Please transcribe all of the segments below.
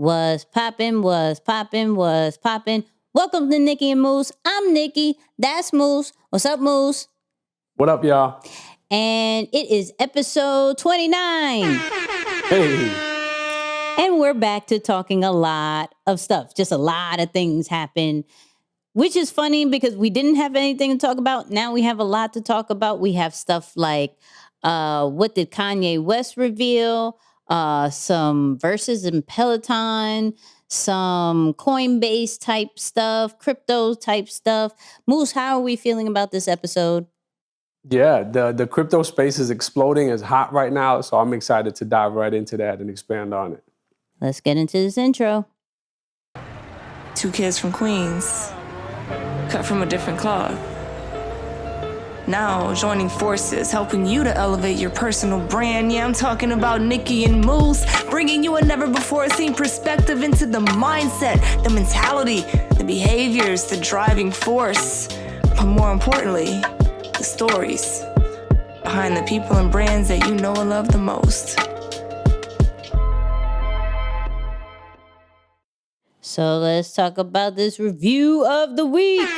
Was poppin', was poppin', was poppin'. Welcome to Nicky and Moose. I'm Nicky. That's Moose. What's up, Moose? What up, y'all? And it is episode 29. Hey. And we're back to talking a lot of stuff. Just a lot of things happen, which is funny because we didn't have anything to talk about. Now we have a lot to talk about. We have stuff like what did Kanye West reveal? Some Verzuz in Peloton, some Coinbase type stuff, crypto type stuff. Moose, how are we feeling about this episode? Yeah, the crypto space is exploding. It's hot right now, so I'm excited to dive right into that and expand on it. Let's get into this intro. Two kids from Queens, cut from a different cloth. Now joining forces, helping you to elevate your personal brand. Yeah, I'm talking about Nicky and Moose, bringing you a never-before-seen perspective into the mindset, the mentality, the behaviors, the driving force. But more importantly, the stories behind the people and brands that you know and love the most. So let's talk about this review of the week.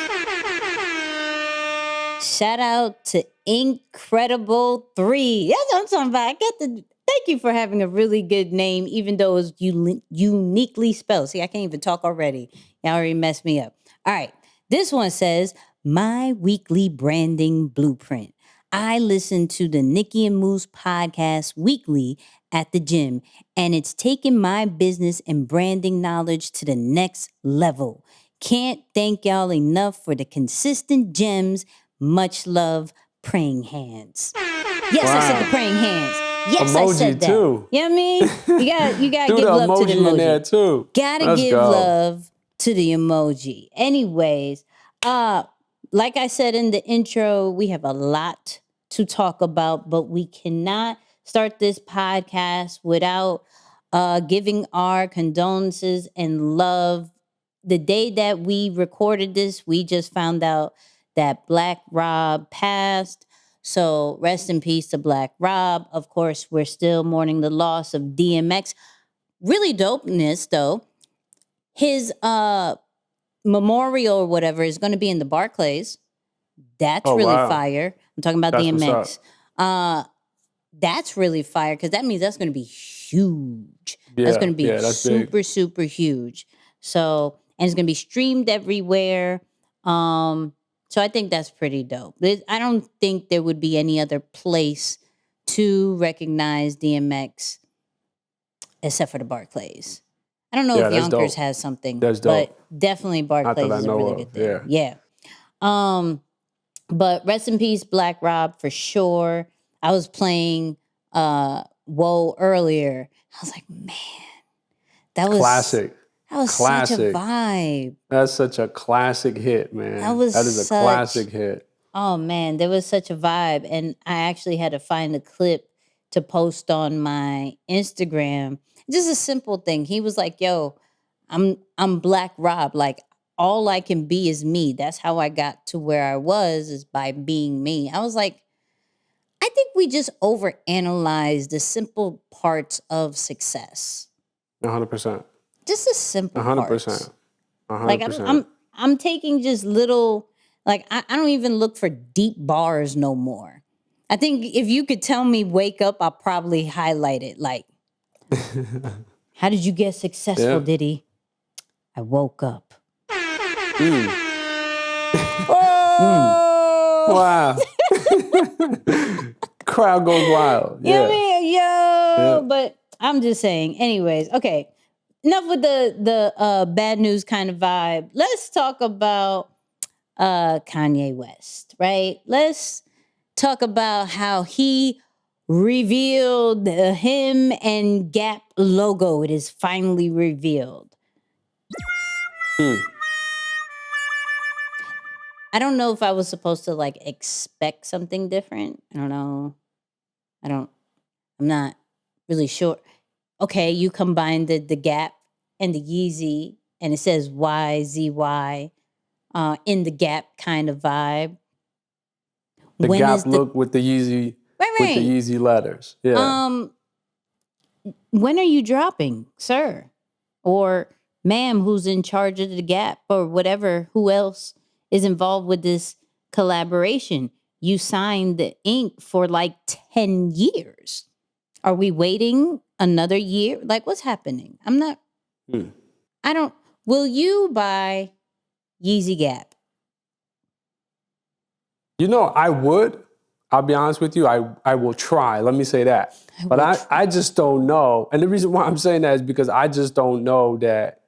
Shout out to Incredible 3. That's what I'm talking about. Thank you for having a really good name, even though it's uniquely spelled. See, I can't even talk already. Y'all already messed me up. All right. This one says, my weekly branding blueprint. I listen to the Nicky and Moose podcast weekly at the gym, and it's taken my business and branding knowledge to the next level. Can't thank y'all enough for the consistent gems. Much love, praying hands. Yes, wow. I said the praying hands. Yes, emoji I said that. Too. You know what I mean? You gotta give love to the emoji. In there too. Gotta give love to the emoji. Anyways, like I said in the intro, we have a lot to talk about, but we cannot start this podcast without giving our condolences and love. The day that we recorded this, we just found out that Black Rob passed. So rest in peace to Black Rob. Of course, we're still mourning the loss of DMX. Really dopeness, though. His memorial or whatever is going to be in the Barclays. That's really fire. I'm talking about DMX. That's really fire because that means that's going to be huge. Yeah, that's going to be super, super huge. So, and it's going to be streamed everywhere. So I think that's pretty dope. I don't think there would be any other place to recognize DMX except for the Barclays. I don't know if Yonkers has something, but definitely Barclays is a really good thing. Yeah. But rest in peace, Black Rob, for sure. I was playing Whoa earlier. I was like, man, that was classic. That was such a vibe. That's such a classic hit, man. That is a classic hit. Oh, man, there was such a vibe. And I actually had to find a clip to post on my Instagram. Just a simple thing. He was like, yo, I'm Black Rob. Like, all I can be is me. That's how I got to where I was, is by being me. I was like, I think we just overanalyze the simple parts of success. 100%. Just the simple 100%. Parts. 100%. Like I'm taking just little, like I don't even look for deep bars no more. I think if you could tell me wake up, I'll probably highlight it. Like, how did you get successful, Diddy? I woke up. Wow. Crowd goes wild. You know what I mean? But I'm just saying. Anyways, okay. Enough with the bad news kind of vibe. Let's talk about Kanye West, right? Let's talk about how he revealed him and Gap logo. It is finally revealed. I don't know if I was supposed to like expect something different. I don't know. I'm not really sure. Okay, you combined the Gap and the Yeezy, and it says YZY in the Gap kind of vibe. The Gap look with the Yeezy, with the Yeezy letters. Yeah. When are you dropping, sir? or ma'am who's in charge of the Gap or whatever, who else is involved with this collaboration. You signed the ink for like 10 years. Are we waiting another year? Like, what's happening? I don't, will you buy Yeezy Gap? I would. I'll be honest with you. I will try. Let me say that. But I just don't know. And the reason why I'm saying that is because I just don't know that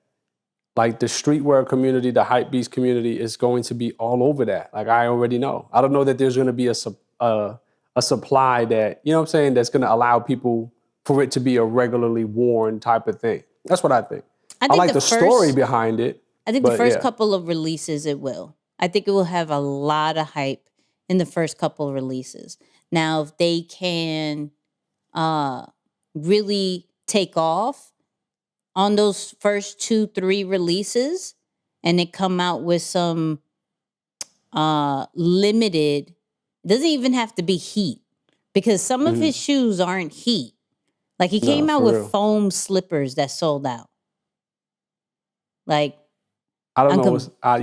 like the streetwear community, the hypebeast community is going to be all over that. Like I already know. I don't know that there's going to be a supply that, you know what I'm saying, that's going to allow people for it to be a regularly worn type of thing. That's what I think. I like the story behind it. I think the first couple of releases it will. I think it will have a lot of hype in the first couple of releases. Now, if they can really take off on those first 2-3 releases and they come out with some limited, it doesn't even have to be heat because some of his shoes aren't heat. Like he came out with foam slippers that sold out. Like, I don't know. I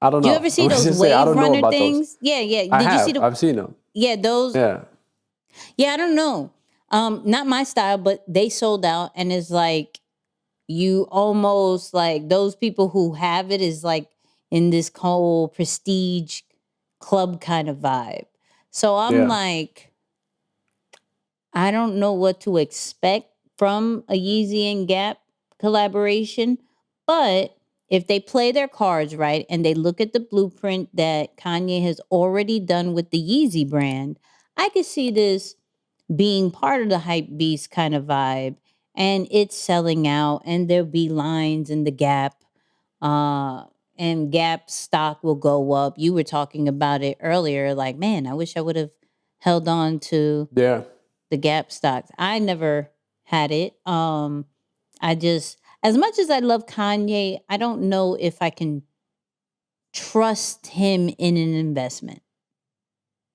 don't know. Do you ever see those wave runner things? Those. Yeah. Did you see them? I've seen them. Yeah, those. Yeah. Yeah, I don't know. Not my style, but they sold out, and it's like you almost like those people who have it is like in this whole prestige club kind of vibe. So I'm like, I don't know what to expect from a Yeezy and Gap collaboration, but if they play their cards right and they look at the blueprint that Kanye has already done with the Yeezy brand, I could see this being part of the hype beast kind of vibe and it's selling out and there'll be lines in the Gap and Gap stock will go up. You were talking about it earlier, like, man, I wish I would have held on to the Gap stocks. I never had it. I just, as much as I love Kanye, I don't know if I can trust him in an investment.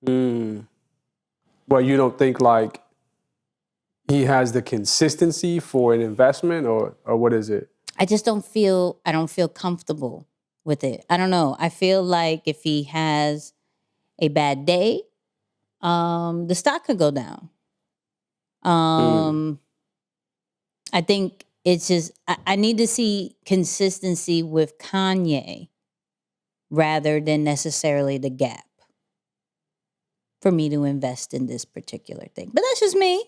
Well, you don't think like he has the consistency for an investment or what is it? I don't feel comfortable with it. I don't know. I feel like if he has a bad day, the stock could go down. I think it's just, I need to see consistency with Kanye rather than necessarily the Gap for me to invest in this particular thing. But that's just me.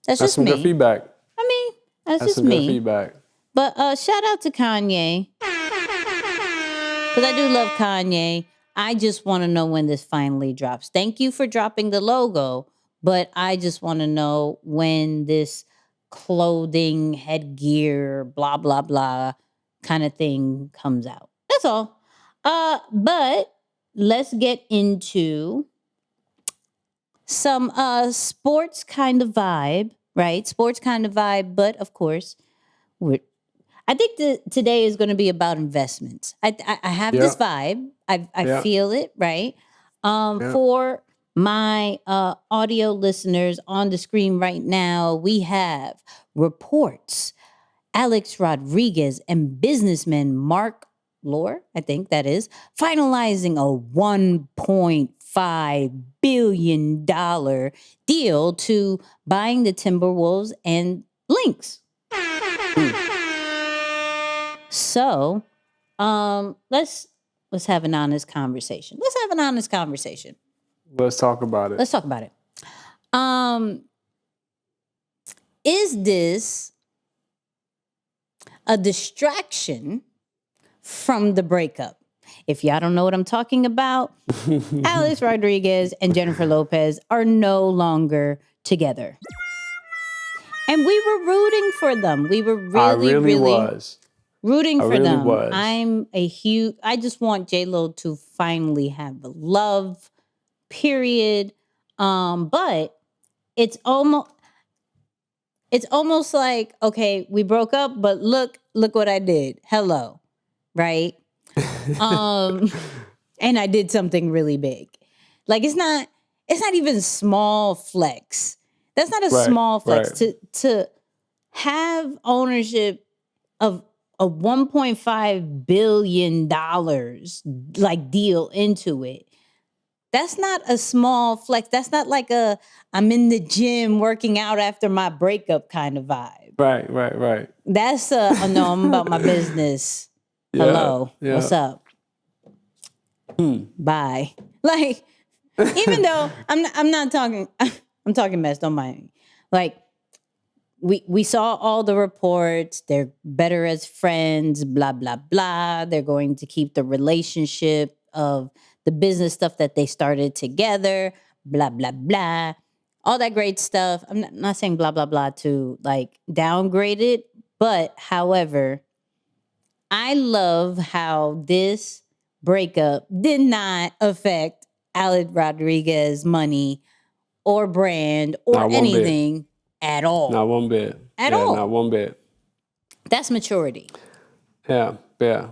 That's just some me. Good feedback. I mean, that's just some me. Good feedback. But shout out to Kanye. Because I do love Kanye. I just want to know when this finally drops. Thank you for dropping the logo. But I just want to know when this clothing, headgear, blah, blah, blah kind of thing comes out. That's all. But let's get into some sports kind of vibe, right? Sports kind of vibe. But of course, I think today is going to be about investments. I have this vibe. I feel it, right? For my audio listeners on the screen right now, we have reports. Alex Rodriguez and businessman Mark Lore, I think that is, finalizing a $1.5 billion deal to buying the Timberwolves and Lynx. So, let's have an honest conversation. Let's talk about it. Is this a distraction from the breakup? If y'all don't know what I'm talking about, Alex Rodriguez and Jennifer Lopez are no longer together. And we were rooting for them. We were really rooting for them. I just want J-Lo to finally have love, period. But it's almost like, okay, we broke up, but look what I did. Hello. Right? And I did something really big. Like it's not even small flex. That's not a small flex. To have ownership of a $1.5 billion like deal into it. That's not a small flex. That's not like I'm in the gym working out after my breakup kind of vibe. Right. That's oh no, I'm about my business. Yeah, Hello, yeah. what's up? Bye. Like, even though I'm not talking, I'm talking mess. Don't mind me. Like, we saw all the reports. They're better as friends. Blah blah blah. They're going to keep the relationship of the business stuff that they started together. Blah blah blah. All that great stuff. I'm not saying blah blah blah to like downgrade it, but however, I love how this breakup did not affect Alec Rodriguez's money or brand or Not one bit. anything at all. Not one bit. At yeah, all. Not one bit. That's maturity. Yeah.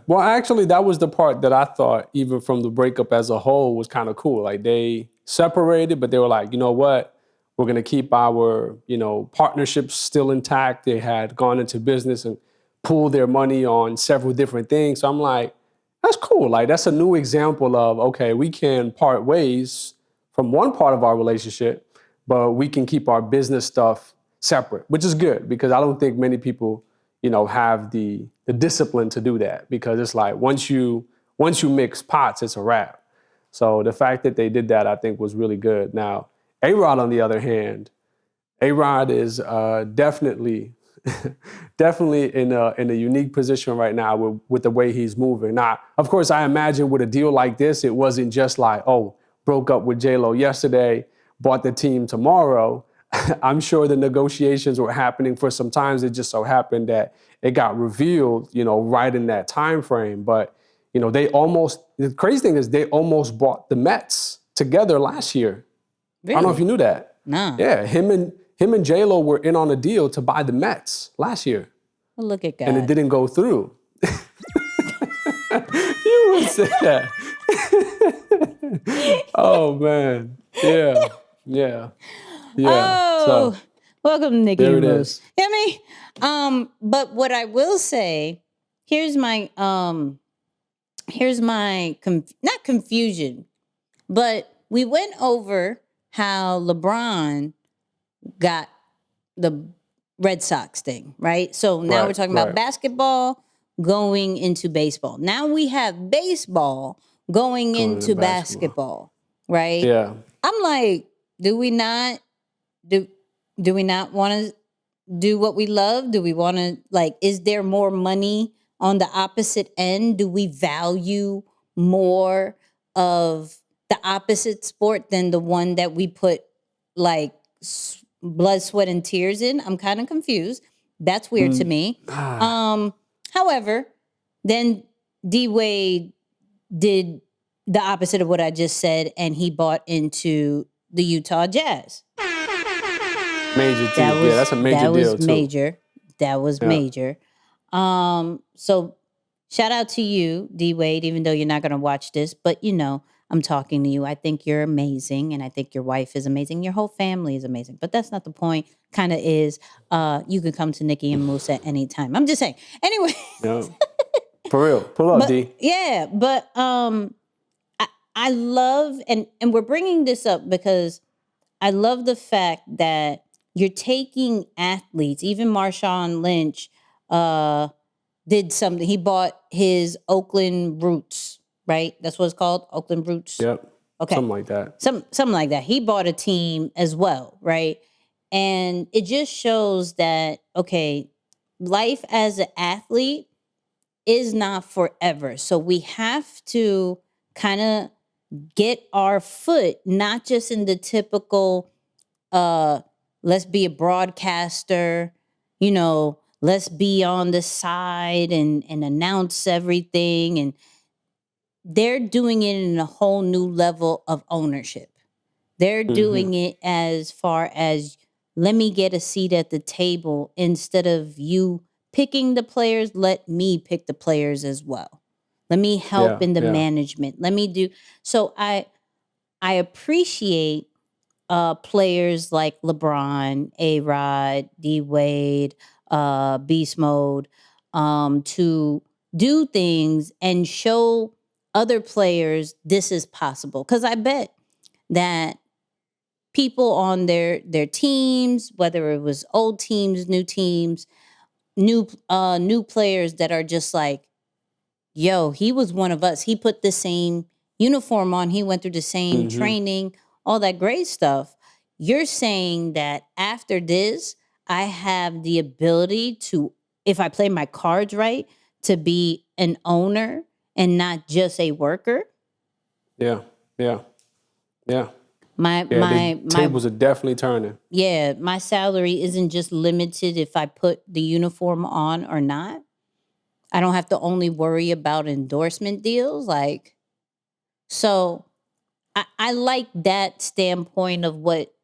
Well, actually, that was the part that I thought, even from the breakup as a whole, was kind of cool. Like, they separated, but they were like, you know what? We're going to keep our, partnerships still intact. They had gone into business and pooled their money on several different things. So I'm like, that's cool. Like, that's a new example of, okay, we can part ways from one part of our relationship, but we can keep our business stuff separate, which is good because I don't think many people, have the discipline to do that, because it's like once you mix pots, it's a wrap. So the fact that they did that, I think, was really good. Now, A.Rod, on the other hand, A.Rod is definitely in a unique position right now with the way he's moving. Now, of course, I imagine with a deal like this, it wasn't just like, oh, broke up with J-Lo yesterday, bought the team tomorrow. I'm sure the negotiations were happening for some time. It just so happened that it got revealed, right in that time frame. But, the crazy thing is they almost bought the Mets together last year. Really? I don't know if you knew that. No. Yeah, him and J-Lo were in on a deal to buy the Mets last year. Well, look at God. And it didn't go through. You would say that. Oh, man. Yeah. Oh, so, welcome, Nicky and Moose. Is. You know what I mean? But what I will say, here's my not confusion, but we went over how LeBron got the Red Sox thing, right? So now we're talking about basketball going into baseball. Now we have baseball going into basketball, right? Yeah. I'm like, do we not want to do what we love? Do we want to, like, is there more money on the opposite end? Do we value more of the opposite sport than the one that we put like blood, sweat, and tears in? I'm kind of confused. That's weird to me. However, then D Wade did the opposite of what I just said, and he bought into the Utah Jazz. Major deal. Yeah, that's a major deal too. That was major. So shout out to you, D Wade, even though you're not going to watch this, but I'm talking to you. I think you're amazing, and I think your wife is amazing. Your whole family is amazing. But that's not the point. Kind of is, you can come to Nicky and Moose at any time. I'm just saying. Anyway. Yeah. For real. Pull up, D. Yeah, but I love, and we're bringing this up because I love the fact that you're taking athletes. Even Marshawn Lynch did something. He bought his Oakland Roots, right? That's what it's called, Oakland Roots. Yep. Okay. Something like that. Something like that. He bought a team as well, right? And it just shows that, okay, life as an athlete is not forever. So we have to kind of get our foot, not just in the typical, let's be a broadcaster, let's be on the side and announce everything. And they're doing it in a whole new level of ownership. They're doing it as far as, let me get a seat at the table instead of you picking the players. Let me pick the players as well. Let me help in the management. Let me do. So I appreciate players like LeBron, A.Rod, D Wade, Beast Mode, to do things and show other players this is possible. Because I bet that people on their teams, whether it was old teams, new players that are just like, yo, he was one of us. He put the same uniform on. He went through the same training, all that great stuff. You're saying that after this, I have the ability to, if I play my cards right, to be an owner and not just a worker. Yeah, yeah, yeah. My Yeah, my the tables my are definitely turning. yeah, my salary isn't just limited if I put the uniform on or not. I don't have to only worry about endorsement deals. Like, so I like that standpoint of what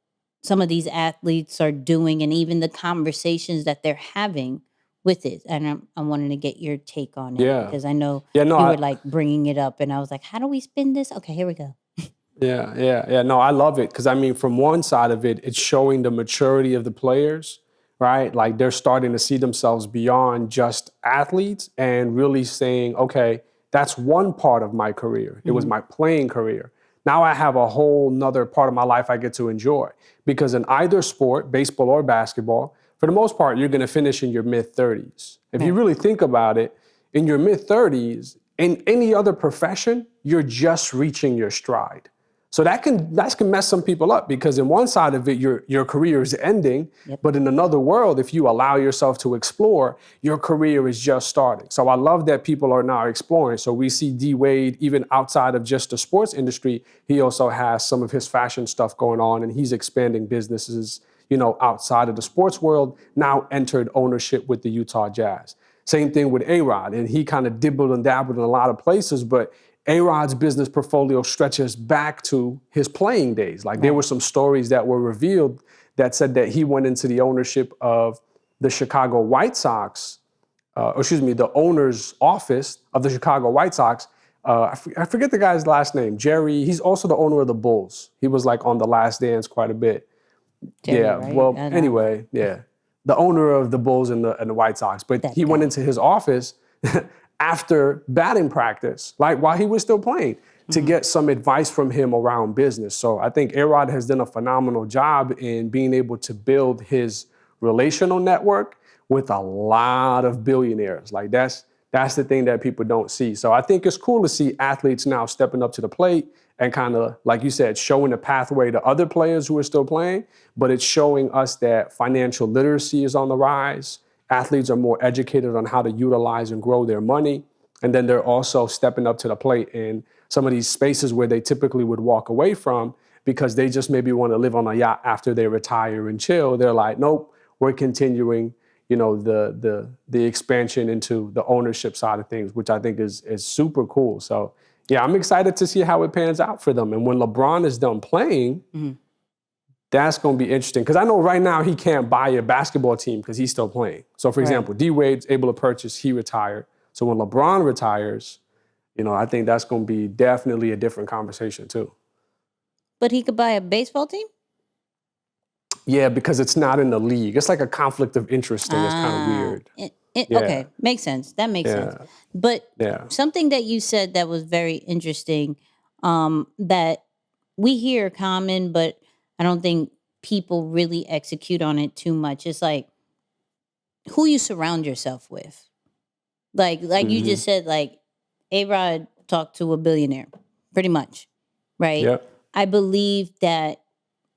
some of these athletes are doing and even the conversations that they're having with it. And I'm wanting to get your take on it Yeah. because I know Yeah, no, you were like bringing it up and I was like, how do we spin this? Okay, here we go. Yeah. No, I love it because I mean, from one side of it, it's showing the maturity of the players, right? Like they're starting to see themselves beyond just athletes and really saying, okay, that's one part of my career. It was my playing career. Now I have a whole nother part of my life I get to enjoy because in either sport, baseball or basketball, for the most part, you're going to finish in your mid 30s. If you really think about it, in your mid 30s, in any other profession, you're just reaching your stride. So that can mess some people up because in one side of it, your career is ending, but in another world, if you allow yourself to explore, your career is just starting. So I love that people are now exploring. So we see D Wade, even outside of just the sports industry, he also has some of his fashion stuff going on and he's expanding businesses, outside of the sports world, now entered ownership with the Utah Jazz. Same thing with A.Rod, and he kind of dibbled and dabbled in a lot of places, but A-Rod's business portfolio stretches back to his playing days. Like there were some stories that were revealed that said that he went into the ownership of the Chicago White Sox, the owner's office of the Chicago White Sox. I forget the guy's last name, Jerry. He's also the owner of the Bulls. He was like on The Last Dance quite a bit. Jerry, Yeah, right? well, anyway, yeah. The owner of the Bulls and the White Sox. But he went into his office after batting practice, like while he was still playing, to get some advice from him around business. So I think A.Rod has done a phenomenal job in being able to build his relational network with a lot of billionaires. Like that's the thing that people don't see. So I think it's cool to see athletes now stepping up to the plate and kind of, like you said, showing a pathway to other players who are still playing, but it's showing us that financial literacy is on the rise. Athletes are more educated on how to utilize and grow their money. And then they're also stepping up to the plate in some of these spaces where they typically would walk away from because they just maybe want to live on a yacht after they retire and chill. They're like, nope, we're continuing, the expansion into the ownership side of things, which I think is super cool. So yeah, I'm excited to see how it pans out for them. And when LeBron is done playing, that's going to be interesting. Because I know right now he can't buy a basketball team because he's still playing. So for example, D Wade's able to purchase, he retired. So when LeBron retires, I think that's going to be definitely a different conversation too. But he could buy a baseball team? Yeah, because it's not in the league. It's like a conflict of interest thing. It's kind of weird. Okay, makes sense. That makes sense. But something that you said that was very interesting, that we hear common, but I don't think people really execute on it too much. It's like who you surround yourself with. Like you just said, like A.Rod talked to a billionaire, pretty much, right? Yep. I believe that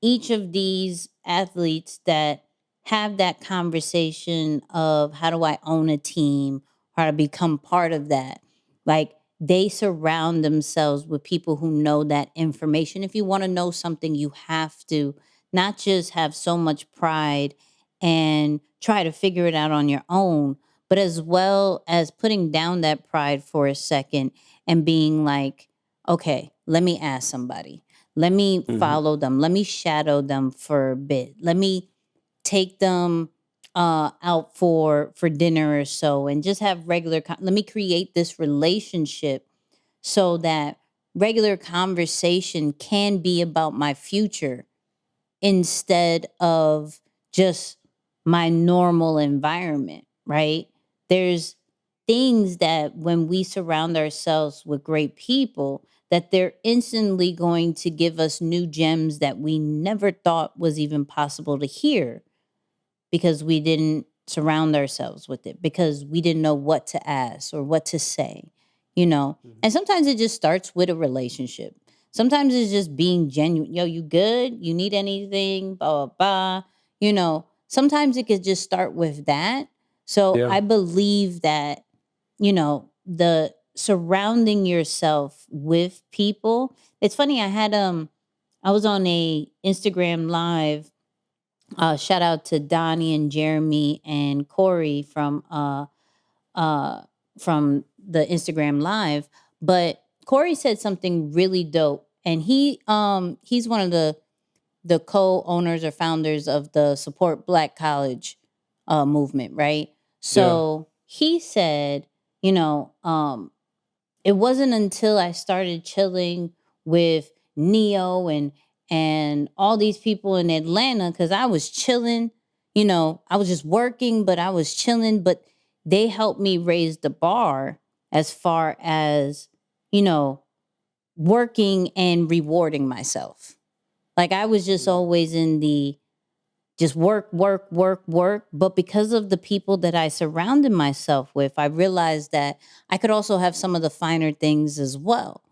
each of these athletes that have that conversation of how do I own a team, how to become part of that, like they surround themselves with people who know that information. If you want to know something, you have to not just have so much pride and try to figure it out on your own, but as well as putting down that pride for a second and being like, okay, let me ask somebody. Let me follow them. Let me shadow them for a bit. Let me take them out for dinner or so and just have regular let me create this relationship so that regular conversation can be about my future instead of just my normal environment, right? There's things that when we surround ourselves with great people, that they're instantly going to give us new gems that we never thought was even possible to hear because we didn't surround ourselves with it, because we didn't know what to ask or what to say, you know? And sometimes it just starts with a relationship. Sometimes it's just being genuine. Yo, you good? You need anything? Blah, blah, blah. You know, sometimes it could just start with that. So Yeah. I believe that, you know, the surrounding yourself with people. It's funny, I was on a Instagram live. Shout out to Donnie and Jeremy and Corey from the Instagram live. But Corey said something really dope. And he's one of the co-owners or founders of the Support Black College movement, right? So he said, you know, it wasn't until I started chilling with Neo and all these people in Atlanta, because I was chilling, you know, I was just working, but I was chilling. But they helped me raise the bar as far as, you know, working and rewarding myself. Like I was just always in the just work, work, work, work. But because of the people that I surrounded myself with, I realized that I could also have some of the finer things as well.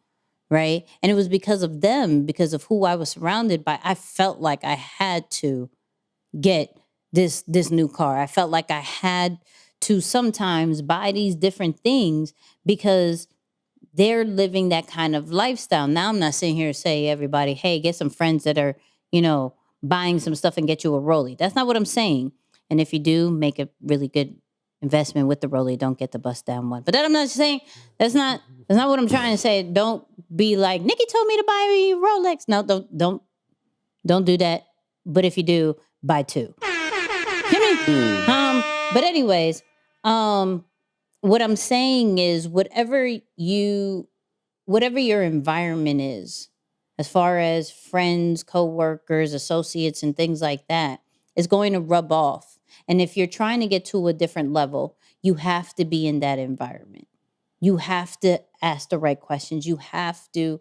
Right. And it was because of them, because of who I was surrounded by. I felt like I had to get this new car. I felt like I had to sometimes buy these different things because they're living that kind of lifestyle. Now I'm not sitting here to say everybody, hey, get some friends that are, you know, buying some stuff and get you a Rolly. That's not what I'm saying. And if you do, make a really good investment with the Rolly. Don't get the bust down one. But that I'm not saying that's not what I'm trying to say. Don't be like, Nikki told me to buy a Rolex. No, don't do that. But if you do, buy two. Hear me? But anyways, what I'm saying is whatever your environment is, as far as friends, coworkers, associates, and things like that, is going to rub off. And if you're trying to get to a different level, you have to be in that environment. You have to ask the right questions. You have to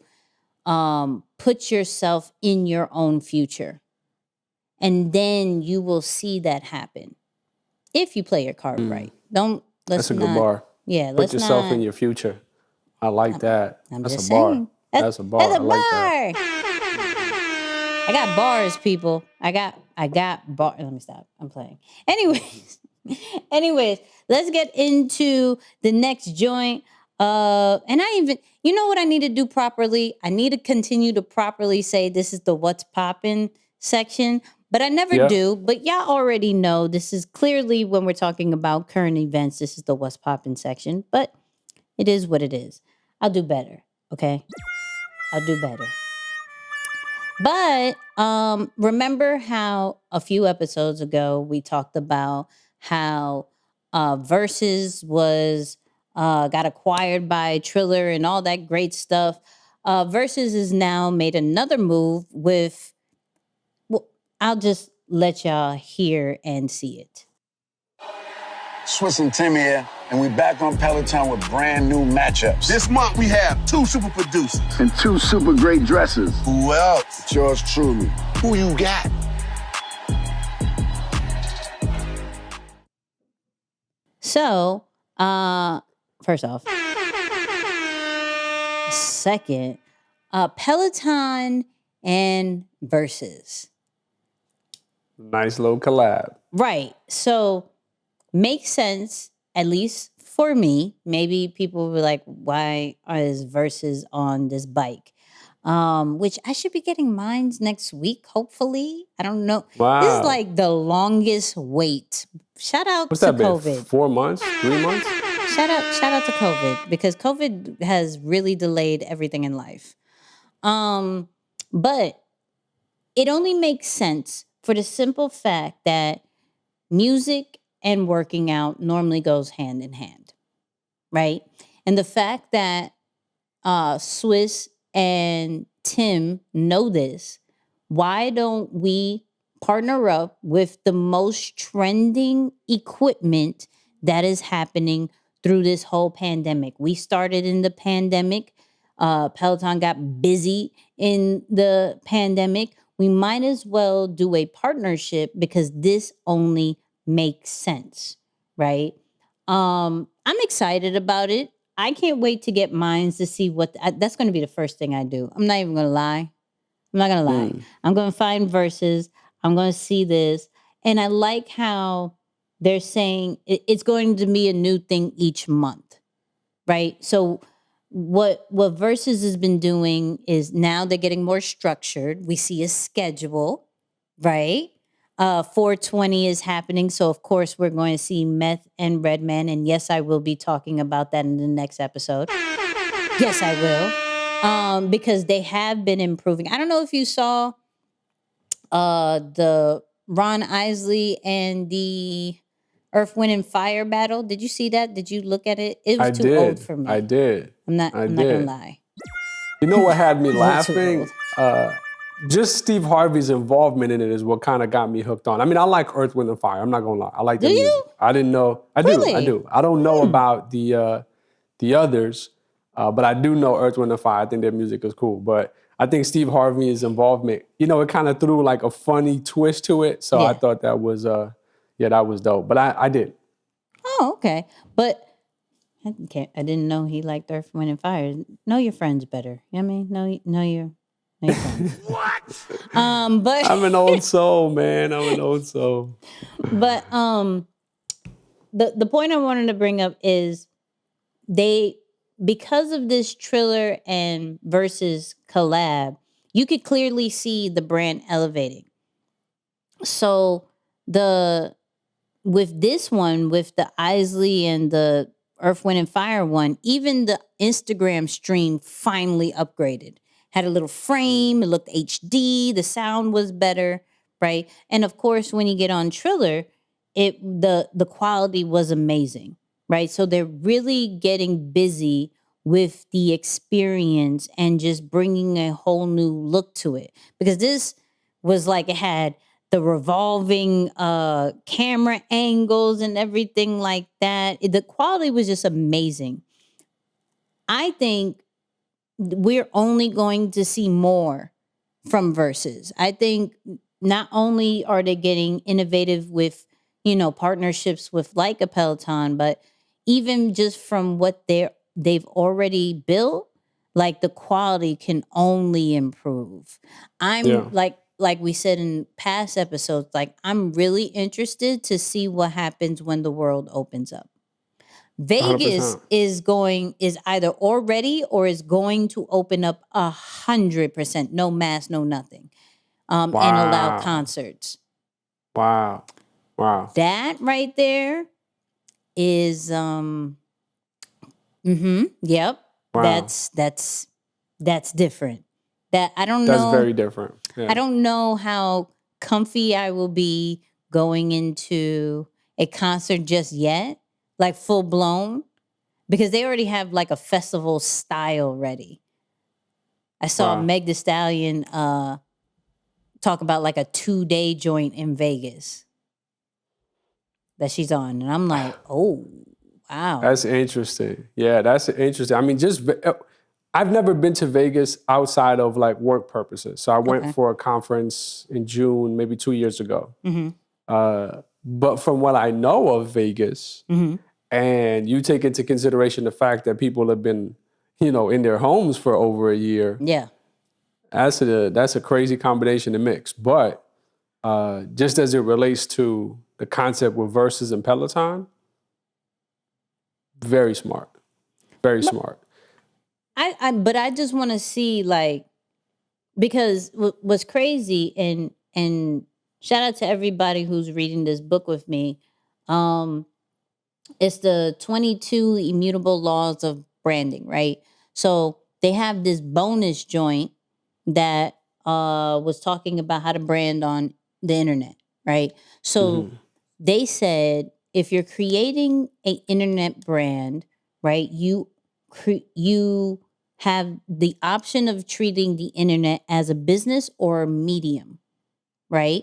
put yourself in your own future. And then you will see that happen. If you play your card right. That's a good bar. Yeah, Put yourself in your future. I like that. I'm That's just a bar. saying. That's a bar. That's a I like that. bar. I got bars, people. I got bar. Let me stop. I'm playing. Anyways, let's get into the next joint. And you know what I need to do properly? I need to continue to properly say this is the what's poppin' section, but I never do. But y'all already know this is clearly when we're talking about current events. This is the what's poppin' section, but it is what it is. I'll do better. Okay, I'll do better. But remember how a few episodes ago we talked about how Verzuz was got acquired by Triller and all that great stuff. Verzuz has now made another move with. Well, I'll just let y'all hear and see it. Swiss and Tim here, and we back on Peloton with brand new matchups. This month we have 2 super producers. And 2 super great dresses. Who else? It's yours truly. Who you got? So, first off, second, Peloton and Verzuz. Nice little collab. Right. So, makes sense, at least for me. Maybe people will be like, why is Verzuz on this bike? Which I should be getting mine next week, hopefully. I don't know. Wow. This is like the longest wait. Shout out What's to that been? COVID. 4 months? 3 months? Shout out to COVID, because COVID has really delayed everything in life. But it only makes sense for the simple fact that music and working out normally goes hand in hand, right? And the fact that Swiss and Tim know this, why don't we partner up with the most trending equipment that is happening through this whole pandemic. We started in the pandemic. Peloton got busy in the pandemic. We might as well do a partnership because this only makes sense, right? I'm excited about it. I can't wait to get mines to see that's going to be the first thing I do. I'm not even going to lie. I'm not going to lie. I'm going to find Verzuz. I'm going to see this. And I like how they're saying it's going to be a new thing each month, right? So what Verzuz has been doing is now they're getting more structured. We see a schedule, right? 420 is happening. So of course we're going to see Meth and Redman. And yes, I will be talking about that in the next episode. Yes, I will. Because they have been improving. I don't know if you saw the Ron Isley and the Earth, Wind, and Fire battle. Did you see that? Did you look at it? It was too old for me. I did. I'm not gonna lie. You know what had me Too laughing? Just Steve Harvey's involvement in it is what kind of got me hooked on. I mean, I like Earth, Wind, and Fire. I'm not gonna lie. I like the music. You? I didn't know. I Really? do. I don't know about the others, but I do know Earth, Wind, and Fire. I think their music is cool. But I think Steve Harvey's involvement, it kind of threw like a funny twist to it. So I thought that was, that was dope. But I did. Oh, okay. But I didn't know he liked Earth, Wind, and Fire. Know your friends better. You know what I mean? Know your friends. What? But I'm an old soul, man. I'm an old soul. But the point I wanted to bring up is because of this Triller and Verzuz collab, you could clearly see the brand elevating. So with this one, with the Isley and the Earth, Wind, and Fire one, even the Instagram stream finally upgraded. Had a little frame, it looked HD, the sound was better, right? And of course, when you get on Triller, the quality was amazing, right? So they're really getting busy with the experience and just bringing a whole new look to it. Because this was like it had the revolving camera angles and everything like that. The quality was just amazing. I think we're only going to see more from Verzuz. I think not only are they getting innovative with, partnerships with like a Peloton, but even just from what they've already built, like the quality can only improve. I'm like we said in past episodes, like I'm really interested to see what happens when the world opens up. Vegas 100%. is either already or is going to open up 100%, no mask, no nothing, and allow concerts. Wow. That right there is yep. Wow. That's different. That I don't know. That's very different. Yeah. I don't know how comfy I will be going into a concert just yet, like full blown, because they already have like a festival style ready. I saw Meg Thee Stallion talk about like a 2-day joint in Vegas that she's on, and I'm like, oh, wow. That's interesting. Yeah, that's interesting. I mean, I've never been to Vegas outside of like work purposes. So I went for a conference in June, maybe 2 years ago. But from what I know of Vegas, and you take into consideration the fact that people have been, in their homes for over a year. Yeah. That's a crazy combination to mix. But just as it relates to the concept with Verzuz and Peloton, very smart. Very smart. But I just want to see, like, because what's crazy, and shout out to everybody who's reading this book with me. It's the 22 Immutable Laws of Branding, right? So they have this bonus joint that was talking about how to brand on the internet, right? So they said if you're creating an internet brand, right, you have the option of treating the internet as a business or a medium, right?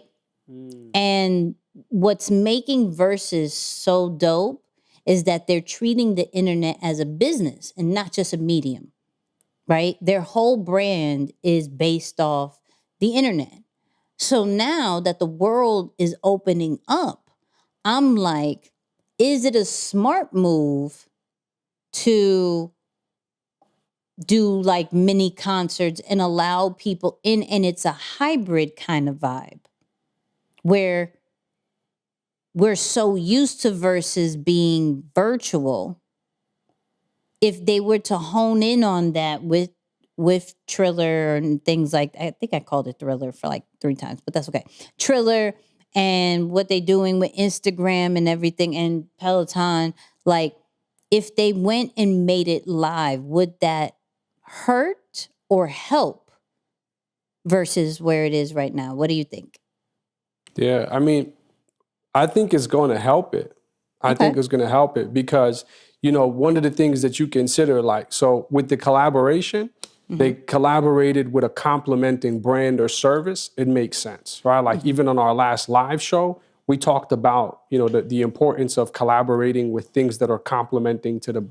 And what's making Verzuz so dope is that they're treating the internet as a business and not just a medium, right? Their whole brand is based off the internet. So now that the world is opening up, I'm like, is it a smart move to do like mini concerts and allow people in? And it's a hybrid kind of vibe where we're so used to Verzuz being virtual. If they were to hone in on that with Triller and things like, I think I called it Thriller for like 3 times, but that's okay. Triller and what they're doing with Instagram and everything and Peloton, like if they went and made it live, would that hurt or help versus where it is right now? What do you think? Yeah, I mean, I think it's going to help it. I think it's going to help it because, you know, one of the things that you consider, like, so with the collaboration, they collaborated with a complementing brand or service. It makes sense, right? Like even on our last live show, we talked about, you know, the importance of collaborating with things that are complementing to the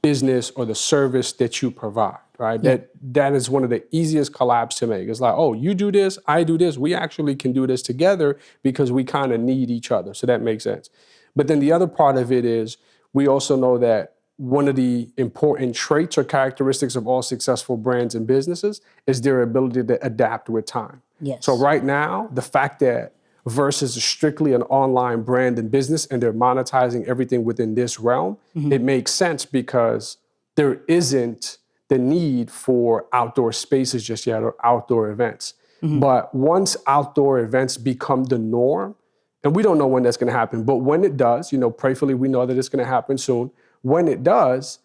business or the service that you provide, right? That is one of the easiest collabs to make. It's like, oh, you do this, I do this. We actually can do this together because we kind of need each other. So that makes sense. But then the other part of it is we also know that one of the important traits or characteristics of all successful brands and businesses is their ability to adapt with time. Yes. So right now, the fact that Verzuz is strictly an online brand and business and they're monetizing everything within this realm, it makes sense because there isn't the need for outdoor spaces just yet or outdoor events. But once outdoor events become the norm, and we don't know when that's going to happen, but when it does, you know, prayerfully, we know that it's going to happen soon. When it does,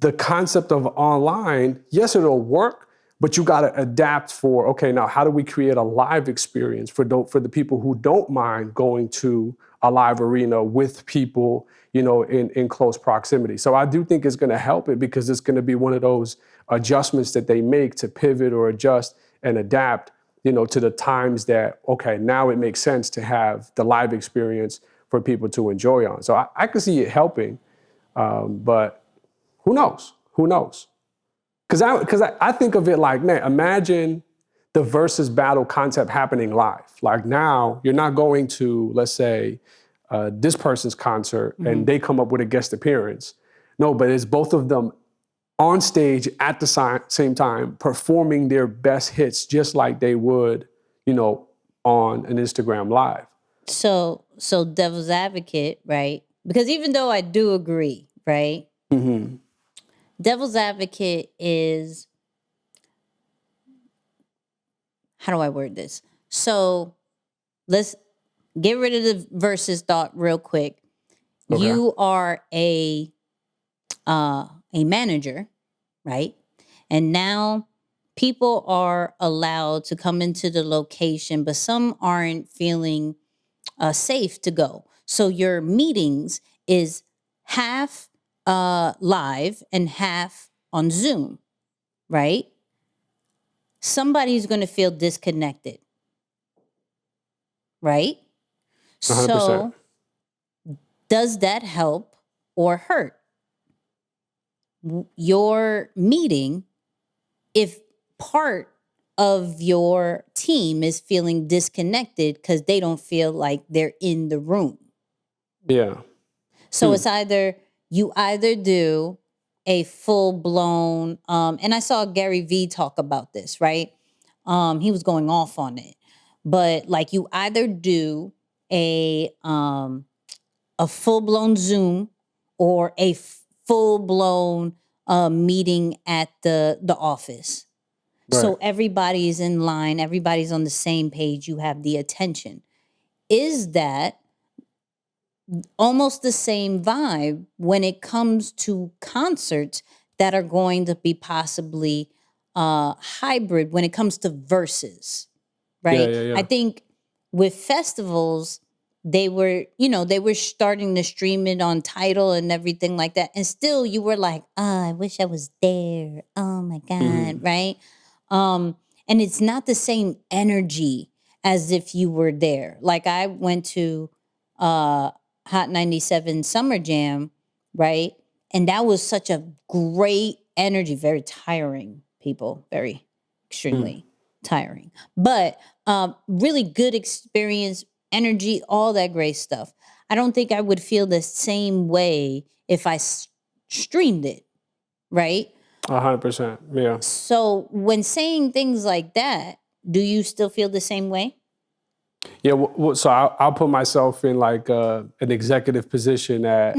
the concept of online, yes, it'll work, but you got to adapt for, okay, now how do we create a live experience for the people who don't mind going to a live arena with people, you know, in close proximity. So I do think it's going to help it because it's going to be one of those adjustments that they make to pivot or adjust and adapt, you know, to the times that, okay, now it makes sense to have the live experience for people to enjoy on. So I can see it helping, but who knows? Who knows? Because I think of it like, man, imagine the Verzuz battle concept happening live. Like now, you're not going to, let's say, this person's concert and they come up with a guest appearance. No, but it's both of them on stage at the same time performing their best hits just like they would, you know, on an Instagram Live. So devil's advocate, right? Because even though I do agree, right? Devil's advocate is, how do I word this? So let's get rid of the Verzuz thought real quick. Okay. You are a manager, right? And now people are allowed to come into the location, but some aren't feeling safe to go. So your meetings is half live and half on Zoom, right? Somebody's going to feel disconnected, right? 100%. So does that help or hurt your meeting if part of your team is feeling disconnected because they don't feel like they're in the room? Yeah. So it's you either do a full blown, and I saw Gary Vee talk about this, right? He was going off on it, but like you either do a full blown Zoom or a full blown meeting at the office. Right. So everybody's in line, everybody's on the same page, you have the attention. Is that almost the same vibe when it comes to concerts that are going to be possibly hybrid when it comes to Verzuz, right? Yeah. I think with festivals, they were starting to stream it on Tidal and everything like that. And still you were like, I wish I was there. Oh my God, right? And it's not the same energy as if you were there. Like I went to Hot 97 Summer Jam right? And that was such a great energy, very tiring, people, very extremely tiring, but really good experience, energy, all that great stuff. I don't think I would feel the same way if I streamed it, right? 100%. Yeah. So when saying things like that, do you still feel the same way? Yeah. So I'll put myself in like an executive position at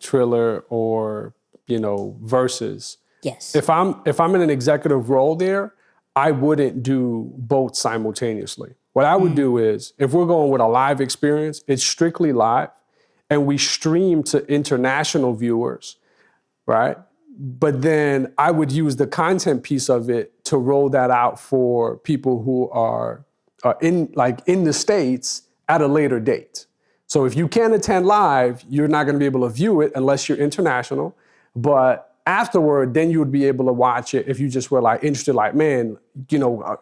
Triller or, Verzuz. Yes. If I'm in an executive role there, I wouldn't do both simultaneously. What I would do is, if we're going with a live experience, it's strictly live, and we stream to international viewers, right? But then I would use the content piece of it to roll that out for people who are in the States at a later date. So if you can't attend live, you're not going to be able to view it unless you're international. But afterward, then you would be able to watch it if you just were like interested, like, man,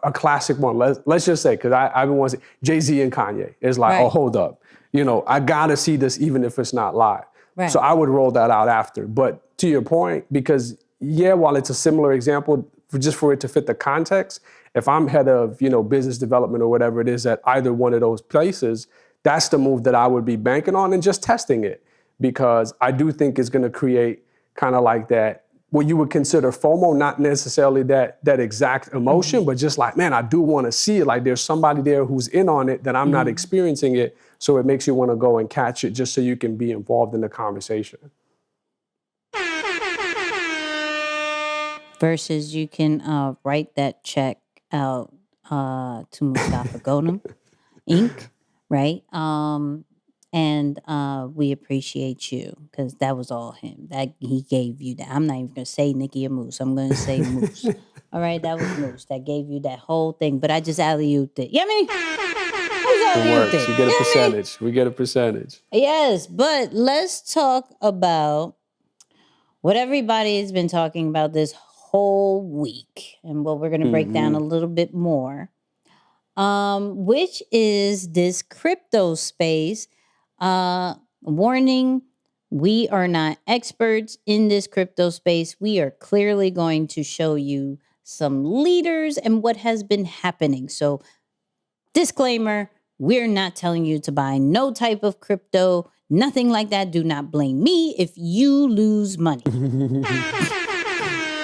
a classic one. Let's just say, because I've been wanting to see Jay-Z and Kanye. It's like, Right. oh, hold up. I got to see this even if it's not live. Right. So I would roll that out after. But to your point, because, while it's a similar example, just for it to fit the context, if I'm head of, business development or whatever it is at either one of those places, that's the move that I would be banking on and just testing it. Because I do think it's going to create kind of like that, what you would consider FOMO, not necessarily that exact emotion, but just like, man, I do want to see it. Like there's somebody there who's in on it that I'm not experiencing it. So it makes you want to go and catch it just so you can be involved in the conversation. Versus you can write that check out to Mustafa Golem Inc., right? And we appreciate you because that was all him. That he gave you that. I'm not even going to say Nicky and Moose. I'm going to say Moose. All right, that was Moose. That gave you that whole thing. But I just alley-ooped it. You know what I mean? It works. You get a percentage. We get a percentage. Yes, but let's talk about what everybody has been talking about this whole week and what we're going to break down a little bit more, which is this crypto space. Warning, we are not experts in this crypto space. We are clearly going to show you some leaders and what has been happening. So, disclaimer, we're not telling you to buy no type of crypto, nothing like that. Do not blame me if you lose money.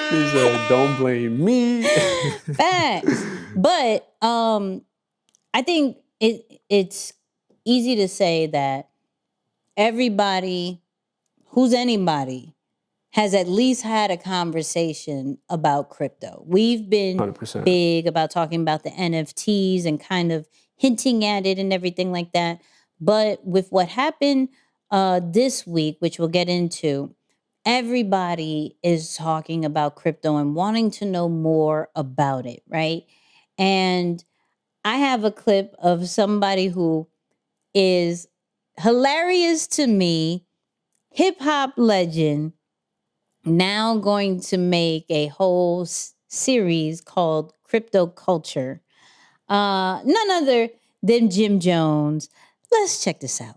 He said, don't blame me. Facts. But I think it's easy to say that everybody who's anybody has at least had a conversation about crypto. We've been 100%. big about talking about the NFTs and kind of hinting at it and everything like that. But with what happened this week, which we'll get into, everybody is talking about crypto and wanting to know more about it, right? And I have a clip of somebody who is hilarious to me, hip hop legend, now going to make a whole series called Crypto Culture. None other than Jim Jones. Let's check this out.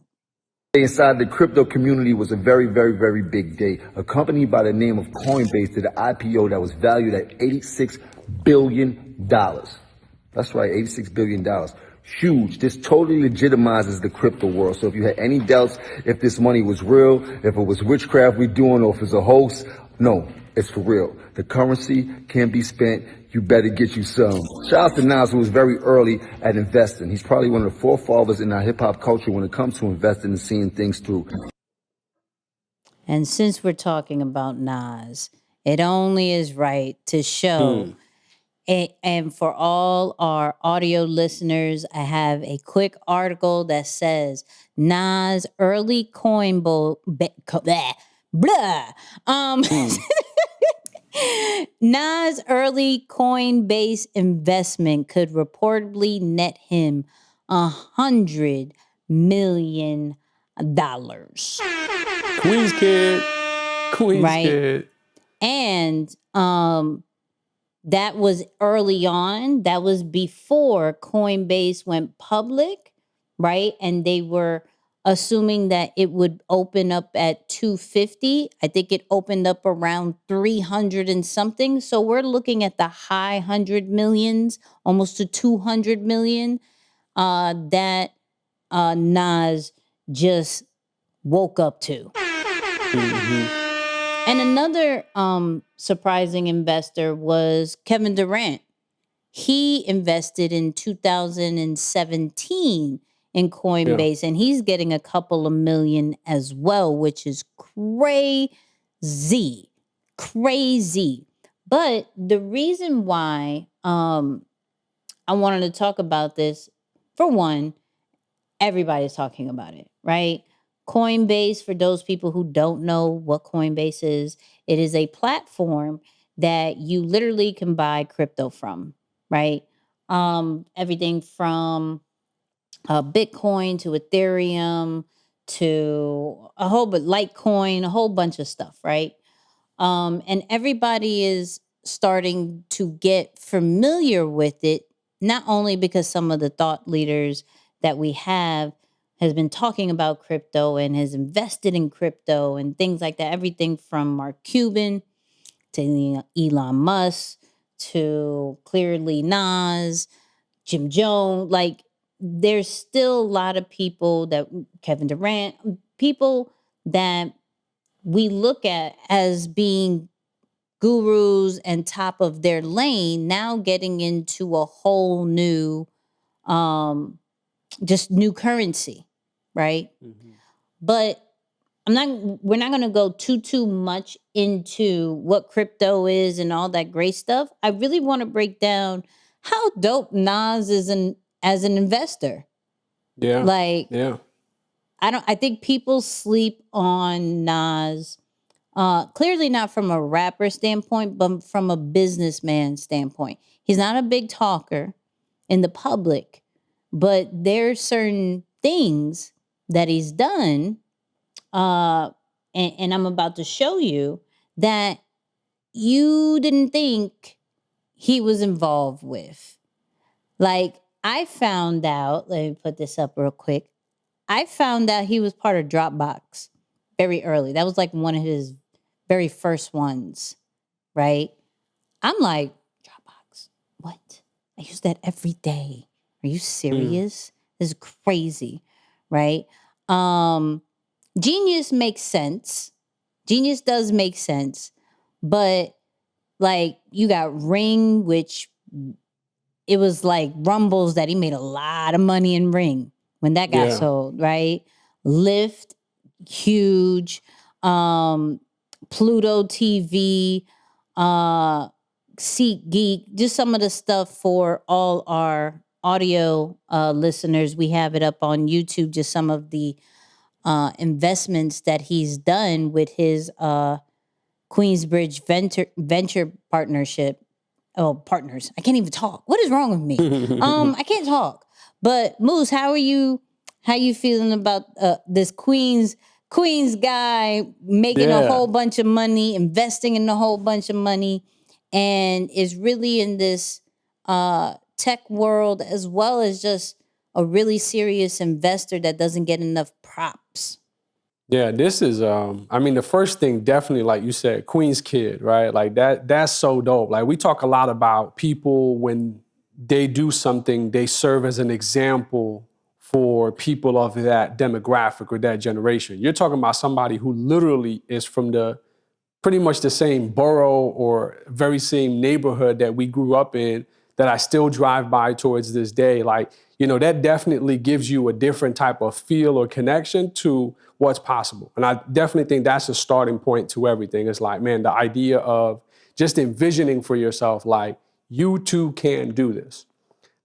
Inside the crypto community was a very, very, very big day. A company by the name of Coinbase did an IPO that was valued at $86 billion. That's right, $86 billion. Huge. This totally legitimizes the crypto world. So if you had any doubts if this money was real, if it was witchcraft we're doing, or if it's a hoax, no, it's for real. The currency can be spent. You better get you some. Shout out to Nas, who was very early at investing. He's probably one of the forefathers in our hip hop culture when it comes to investing and seeing things through. And since we're talking about Nas, it only is right to show. And for all our audio listeners, I have a quick article that says Nas early coin Nas' early Coinbase investment could reportedly net him $100 million. Queens kid. Queens Right. kid. And that was early on. That was before Coinbase went public, right? And they were assuming that it would open up at 250. I think it opened up around 300 and something. So we're looking at the high 100 millions, almost to 200 million, that Nas just woke up to. And another surprising investor was Kevin Durant. He invested in 2017 in Coinbase, and he's getting a couple of million as well, which is crazy. But the reason why I wanted to talk about this, for one, everybody's talking about it, right? Coinbase, for those people who don't know what Coinbase is, it is a platform that you literally can buy crypto from, right? Everything from Bitcoin to Ethereum to Litecoin, a whole bunch of stuff, right? And everybody is starting to get familiar with it, not only because some of the thought leaders that we have has been talking about crypto and has invested in crypto and things like that. Everything from Mark Cuban to Elon Musk to clearly Nas, Jim Jones. Like, there's still a lot of people that Kevin Durant, people that we look at as being gurus and top of their lane, now getting into a whole new, just new currency, right? But we're not going to go too much into what crypto is and all that great stuff. I really want to break down how dope Nas is as an investor. Yeah. Like, yeah. I think people sleep on Nas, clearly not from a rapper standpoint, but from a businessman standpoint. He's not a big talker in the public, but there's certain things that he's done, and I'm about to show you, that you didn't think he was involved with. Like, I found out, let me put this up real quick. I found out he was part of Dropbox very early. That was like one of his very first ones, right? I'm like, Dropbox, what? I use that every day. Are you serious? This is crazy, right? Genius makes sense. Genius does make sense. But like, you got Ring, which it was like rumbles that he made a lot of money in Ring when that got sold, right? Lyft, huge. Pluto TV, SeatGeek, just some of the stuff for all our audio listeners. We have it up on YouTube, just some of the investments that he's done with his Queensbridge venture partnership. Oh, partners. I can't even talk. What is wrong with me? I can't talk. But Moose, how are you feeling about this Queens guy making a whole bunch of money, investing in a whole bunch of money, and is really in this tech world, as well as just a really serious investor that doesn't get enough props? Yeah, this is, the first thing, definitely, like you said, Queen's kid, right? Like that's so dope. Like, we talk a lot about people when they do something, they serve as an example for people of that demographic or that generation. You're talking about somebody who literally is from pretty much the same borough or very same neighborhood that we grew up in, that I still drive by towards this day. Like, that definitely gives you a different type of feel or connection to what's possible. And I definitely think that's a starting point to everything. It's like, man, the idea of just envisioning for yourself, like, you too can do this.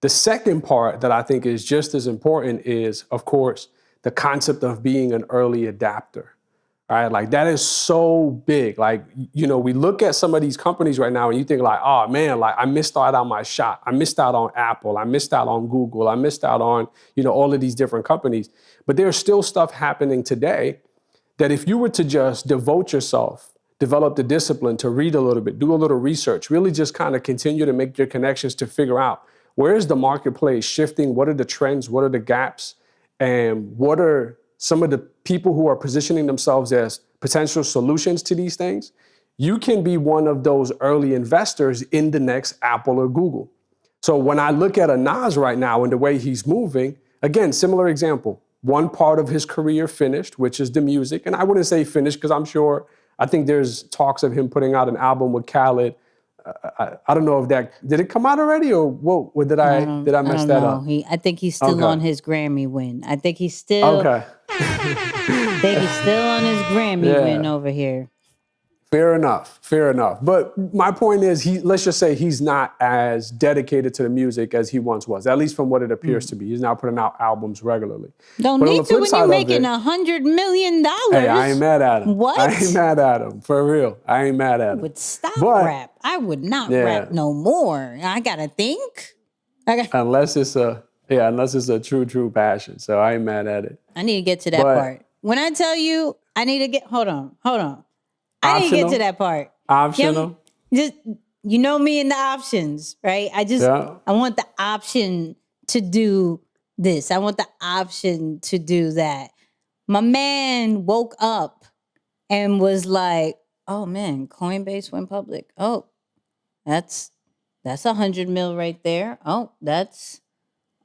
The second part that I think is just as important is, of course, the concept of being an early adapter. All right, like, that is so big. Like, we look at some of these companies right now and you think like, oh man, like, I missed out on my shot. I missed out on Apple. I missed out on Google. I missed out on, all of these different companies. But there's still stuff happening today that if you were to just devote yourself, develop the discipline to read a little bit, do a little research, really just kind of continue to make your connections to figure out, where is the marketplace shifting? What are the trends? What are the gaps? And what are some of the people who are positioning themselves as potential solutions to these things, you can be one of those early investors in the next Apple or Google. So when I look at a Nas right now and the way he's moving, again, similar example, one part of his career finished, which is the music. And I wouldn't say finished because I think there's talks of him putting out an album with Khaled. I don't know if did it come out already or whoa, or did I mess that up? I think he's still on his Grammy win. I think he's still on his Grammy win over here. Fair enough. But my point is, let's just say he's not as dedicated to the music as he once was, at least from what it appears to be. He's now putting out albums regularly. Don't need to when you're making $100 million. Hey, I ain't mad at him. What? I ain't mad at him, for real. I ain't mad at him. Would stop rap. I would not rap no more. I gotta think. Unless it's a true passion. So I ain't mad at it. I need to get to that part. When I tell you, I need to get, hold on. I need to get to that part. Optional? Just, you know me and the options, right? I want the option to do this. I want the option to do that. My man woke up and was like, oh man, Coinbase went public. Oh, that's 100 mil right there. Oh, that's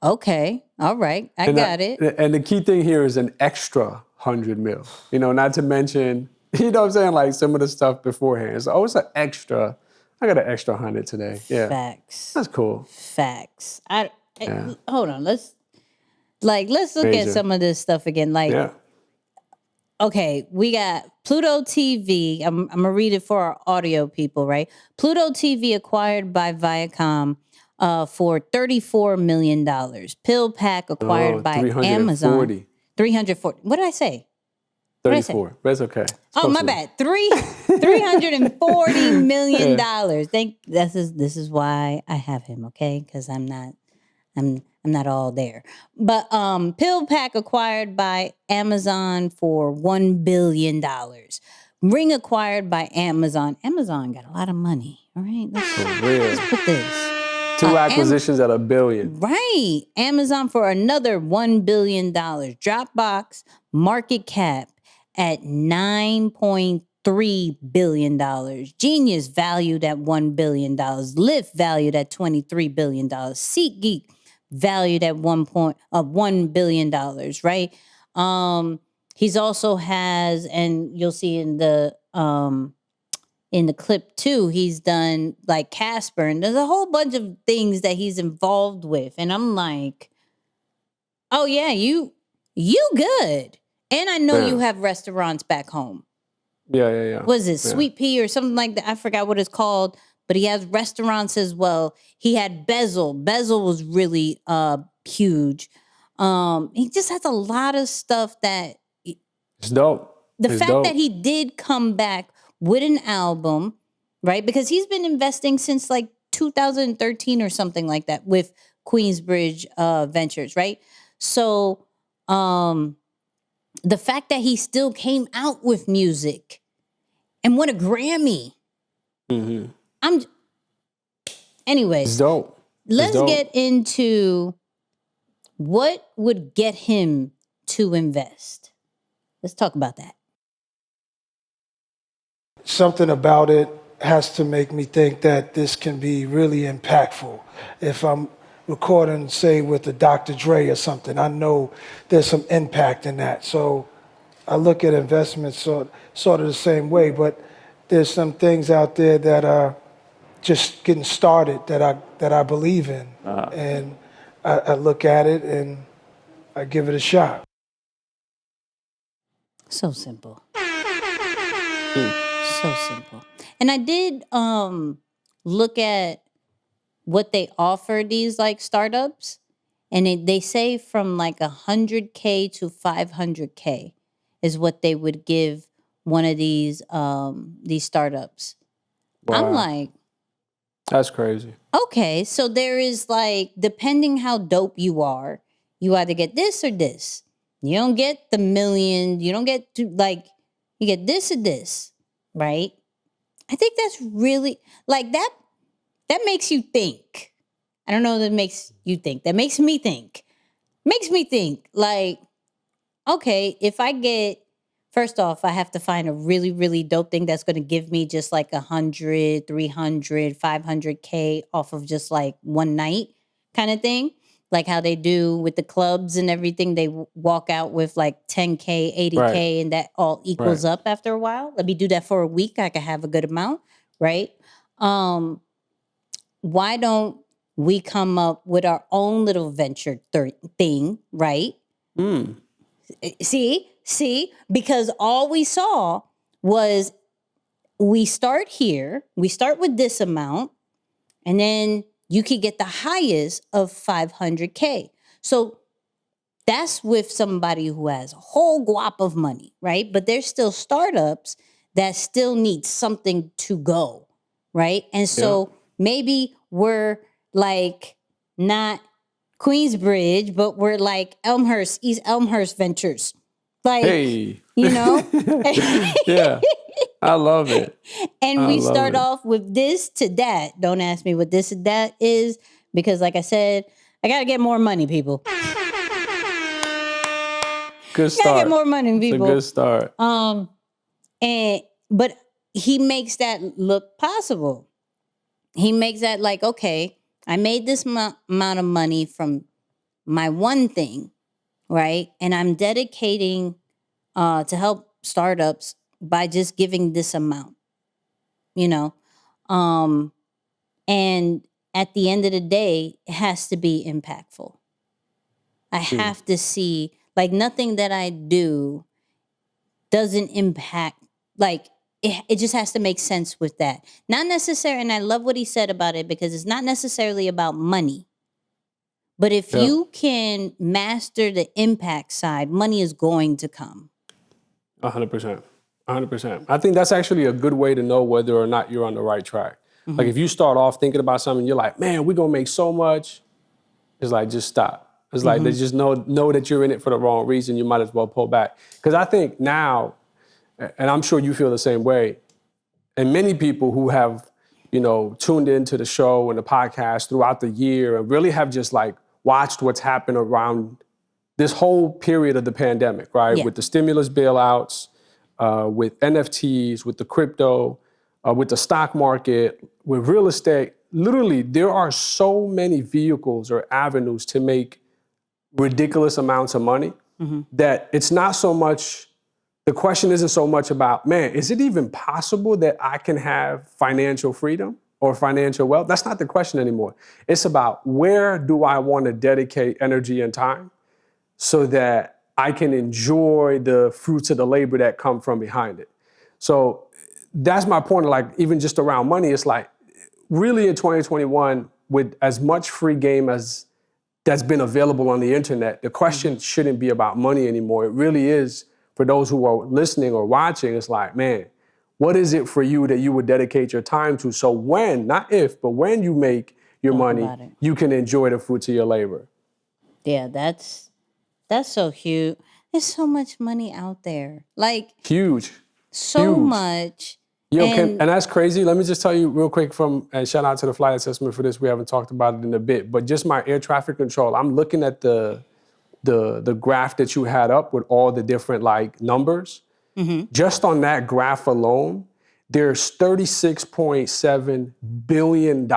okay. All right. I got it. And the key thing here is an extra 100 mil. Not to mention, you know what I'm saying? Like some of the stuff beforehand. So, it's an extra. I got an extra 100 today. Yeah. Facts. That's cool. Facts. Hold on. Let's look at some of this stuff again. Okay, we got Pluto TV. I'm going to read it for our audio people, right? Pluto TV acquired by Viacom for $34 million. Pill Pack acquired by Amazon. 340. What did I say? 34. That's okay. My bad. $340 million. This is why I have him, okay? Because I'm not all there. But Pill Pack acquired by Amazon for $1 billion. Ring acquired by Amazon. Amazon got a lot of money. All right, let's put this. 2 acquisitions at $1 billion. Right. Amazon for another $1 billion. Dropbox market cap at $9.3 billion. Genius valued at $1 billion. Lyft valued at $23 billion. SeatGeek valued at $1 billion, right? He's also has, and you'll see in the clip too, he's done like Casper, and there's a whole bunch of things that he's involved with. And I'm like, oh yeah, you good. And I know you have restaurants back home. Yeah. Was it Sweet Pea or something like that? I forgot what it's called, but he has restaurants as well. He had Bezel. Bezel was really huge. He just has a lot of stuff that... It's dope. The fact that he did come back with an album, right? Because he's been investing since like 2013 or something like that with Queensbridge Ventures, right? So the fact that he still came out with music and won a Grammy. Mm-hmm. Anyways, it's dope. Let's get into what would get him to invest. Let's talk about that. Something about it has to make me think that this can be really impactful. If I'm recording, say, with a Dr. Dre or something, I know there's some impact in that. So I look at investments sort of the same way, but there's some things out there that are just getting started that I believe in. And I look at it and I give it a shot. So simple. So simple. And I did look at what they offer these like startups, and they say from like $100K to $500K is what they would give one of these startups. Wow. I'm like, that's crazy. Okay, so there is like, depending how dope you are, you either get this or this. You don't get the million. You don't get to like, you get this or this, right? I think that's really like that. That makes you think. I don't know if that makes you think. That makes me think. Makes me think like, okay, if I get, first off, I have to find a really, really dope thing that's going to give me just like 100, 300, 500K off of just like one night kind of thing. Like how they do with the clubs and everything. They walk out with like 10K, 80K, Right. and that all equals Right. up after a while. Let me do that for a week. I can have a good amount, right? Why don't we come up with our own little venture thing, right? See, because all we saw was we start here, we start with this amount, and then you could get the highest of 500K. So that's with somebody who has a whole guap of money, right? But there's still startups that still need something to go, right? And so maybe we're like not Queensbridge, but we're like Elmhurst, East Elmhurst Ventures. Like, Hey. you know? Yeah. I love it. And I we love start it. off with this to that. Don't ask me what this and that is, because like I said, I gotta get more money, people. Good Gotta start. get more money, It's a people. good start. But he makes that look possible. He makes that like, okay, I made this amount of money from my one thing, right? And I'm dedicating to help startups by just giving this amount, you know? And at the end of the day, it has to be impactful. I have to see, like, nothing that I do doesn't impact, like, it just has to make sense with that. Not necessarily, and I love what he said about it, because it's not necessarily about money. But if you can master the impact side, money is going to come. 100%. 100%. I think that's actually a good way to know whether or not you're on the right track. Like if you start off thinking about something, you're like, man, we're going to make so much. It's like, just stop. It's like, they just know that you're in it for the wrong reason. You might as well pull back. Because I think now, and I'm sure you feel the same way, and many people who have, tuned into the show and the podcast throughout the year and really have just like watched what's happened around this whole period of the pandemic, right? Yeah. With the stimulus bailouts, with NFTs, with the crypto, with the stock market, with real estate. Literally, there are so many vehicles or avenues to make ridiculous amounts of money that it's not so much, the question isn't so much about, man, is it even possible that I can have financial freedom or financial wealth? That's not the question anymore. It's about, where do I want to dedicate energy and time so that I can enjoy the fruits of the labor that come from behind it? So that's my point. Like, even just around money, it's like, really in 2021, with as much free game as that's been available on the internet, the question shouldn't be about money anymore. It really is, for those who are listening or watching, it's like, man, what is it for you that you would dedicate your time to? So when, not if, but when you make your money, you can enjoy the fruits of your labor. Yeah, that's so huge. There's so much money out there. Like, Huge. so Huge. much. Yo, And- and that's crazy. Let me just tell you real quick and shout out to the flight assessment for this. We haven't talked about it in a bit, but just my air traffic control. I'm looking at the graph that you had up with all the different like numbers. Just on that graph alone, there's $36.7 billion.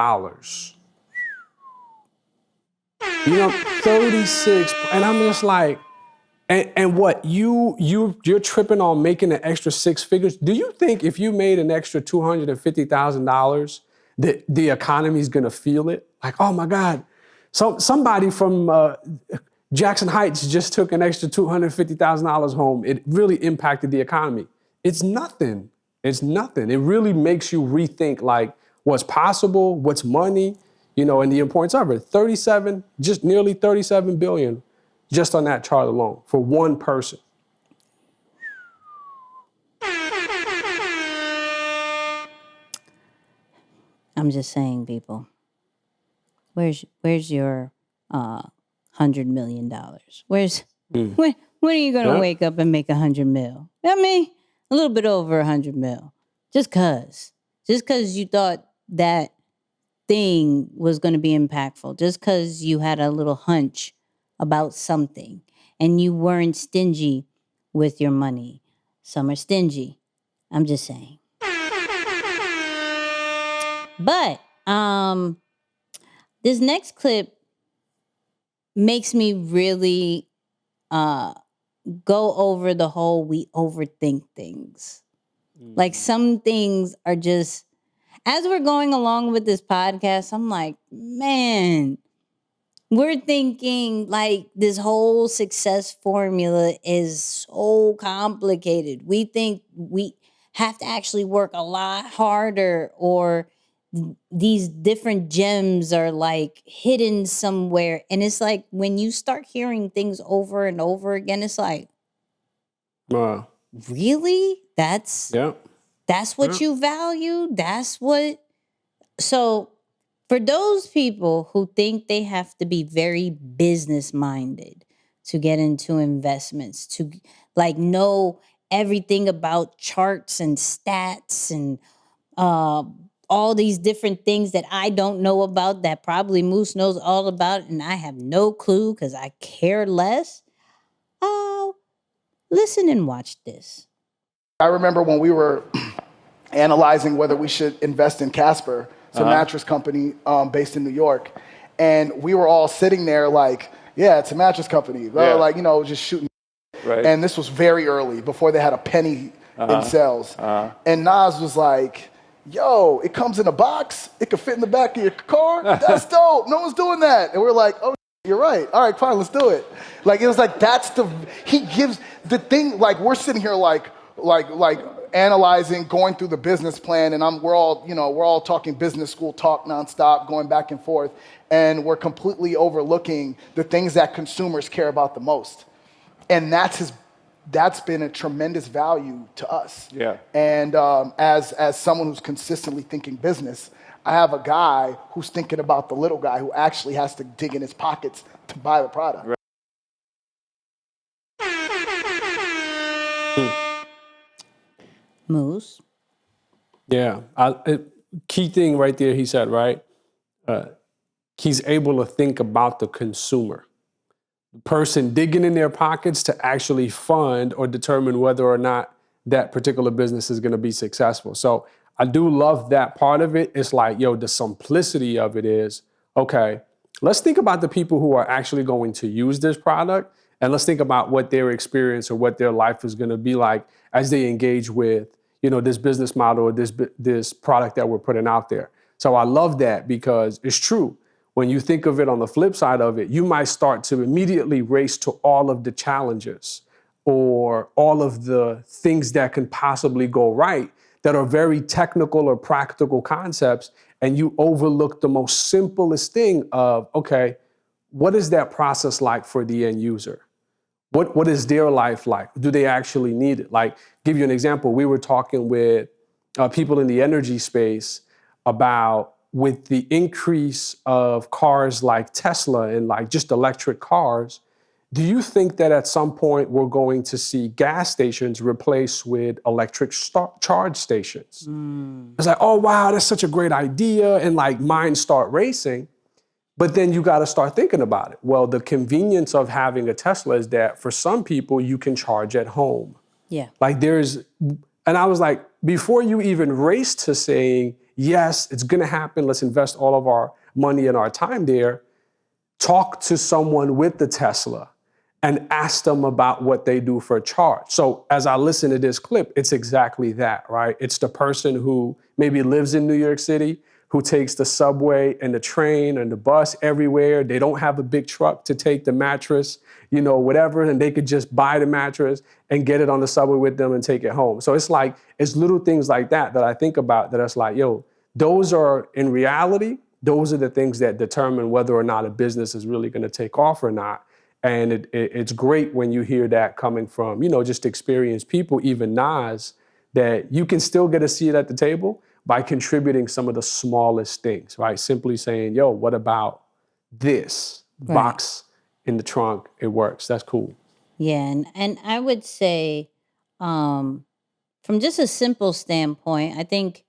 36, and I'm just like, and what you're tripping on making an extra six figures? Do you think if you made an extra $250,000 that the economy's gonna feel it? Like, oh my God, somebody from Jackson Heights just took an extra $250,000 home. It really impacted the economy. It's nothing. It's nothing. It really makes you rethink like what's possible, what's money, and the importance of it. Just nearly 37 billion. Just on that chart alone, for one person. I'm just saying, people, where's your $100 million? When are you gonna wake up and make 100 mil? I mean, a little bit over 100 mil. Just cause you thought that thing was gonna be impactful. Just cause you had a little hunch about something. and you weren't stingy with your money. Some are stingy. I'm just saying. But this next clip makes me really go over the whole we overthink things. Like some things are just, as we're going along with this podcast, I'm like, man, we're thinking like this whole success formula is so complicated. We think we have to actually work a lot harder, or these different gems are like hidden somewhere. And it's like when you start hearing things over and over again, it's like, Wow. really? That's Yeah. what you value? That's what. So for those people who think they have to be very business minded to get into investments, to like know everything about charts and stats and all these different things that I don't know about, that probably Moose knows all about, and I have no clue because I care less. Listen and watch this. I remember when we were analyzing whether we should invest in Casper. It's a mattress company based in New York. And we were all sitting there like, yeah, it's a mattress company. Yeah. Like, you know, just shooting. Right. And this was very early, before they had a penny in sales. And Nas was like, yo, it comes in a box. It could fit in the back of your car. That's dope. No one's doing that. And we're like, oh, you're right. All right, fine, let's do it. Like, it was like, he gives the thing, like, we're sitting here like analyzing, going through the business plan, and we're all talking business school talk nonstop, going back and forth, and we're completely overlooking the things that consumers care about the most. And that's been a tremendous value to us. Yeah. And as someone who's consistently thinking business, I have a guy who's thinking about the little guy who actually has to dig in his pockets to buy the product. Right. Moose. Yeah. Key thing right there, he said, right? He's able to think about the consumer. The person digging in their pockets to actually fund or determine whether or not that particular business is going to be successful. So I do love that part of it. It's like, yo, the simplicity of it is, okay, let's think about the people who are actually going to use this product, and let's think about what their experience or what their life is going to be like as they engage with, you know, this business model or this product that we're putting out there. So I love that, because it's true. When you think of it on the flip side of it, you might start to immediately race to all of the challenges or all of the things that can possibly go right that are very technical or practical concepts, and you overlook the most simplest thing of, okay, what is that process like for the end user? What is their life like? Do they actually need it? Like, give you an example. We were talking with people in the energy space about, with the increase of cars like Tesla and like just electric cars, do you think that at some point we're going to see gas stations replaced with electric charge stations? It's like, oh, wow, that's such a great idea. And like minds start racing. But then you got to start thinking about it. Well, the convenience of having a Tesla is that for some people, you can charge at home. Yeah. Like and I was like, before you even race to saying, yes, it's going to happen, let's invest all of our money and our time there, talk to someone with the Tesla and ask them about what they do for a charge. So as I listen to this clip, it's exactly that, right? It's the person who maybe lives in New York City, who takes the subway and the train and the bus everywhere. They don't have a big truck to take the mattress, you know, whatever, and they could just buy the mattress and get it on the subway with them and take it home. So it's like, it's little things like that that I think about, that it's like, yo, those are, in reality, those are the things that determine whether or not a business is really going to take off or not. And it's great when you hear that coming from, you know, just experienced people, even Nas, that you can still get a seat at the table by contributing some of the smallest things, right? Simply saying, yo, what about this? Right. Box in the trunk, it works. That's cool. Yeah, and I would say, from just a simple standpoint, I think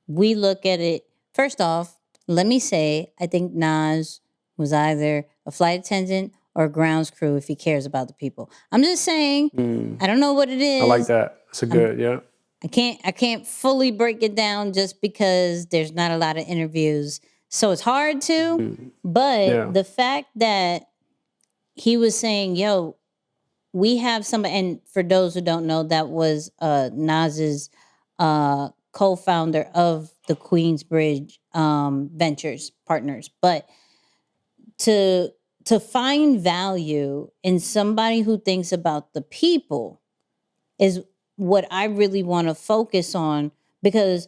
we look at it, first off, let me say, I think Nas was either a flight attendant or grounds crew if he cares about the people. I'm just saying, I don't know what it is. I like that. It's a good, yeah. I can't fully break it down just because there's not a lot of interviews. So it's hard to, but the fact that he was saying, yo, we have some, and for those who don't know, that was Nas's co-founder of the Queensbridge Ventures Partners. But to find value in somebody who thinks about the people is what I really want to focus on, because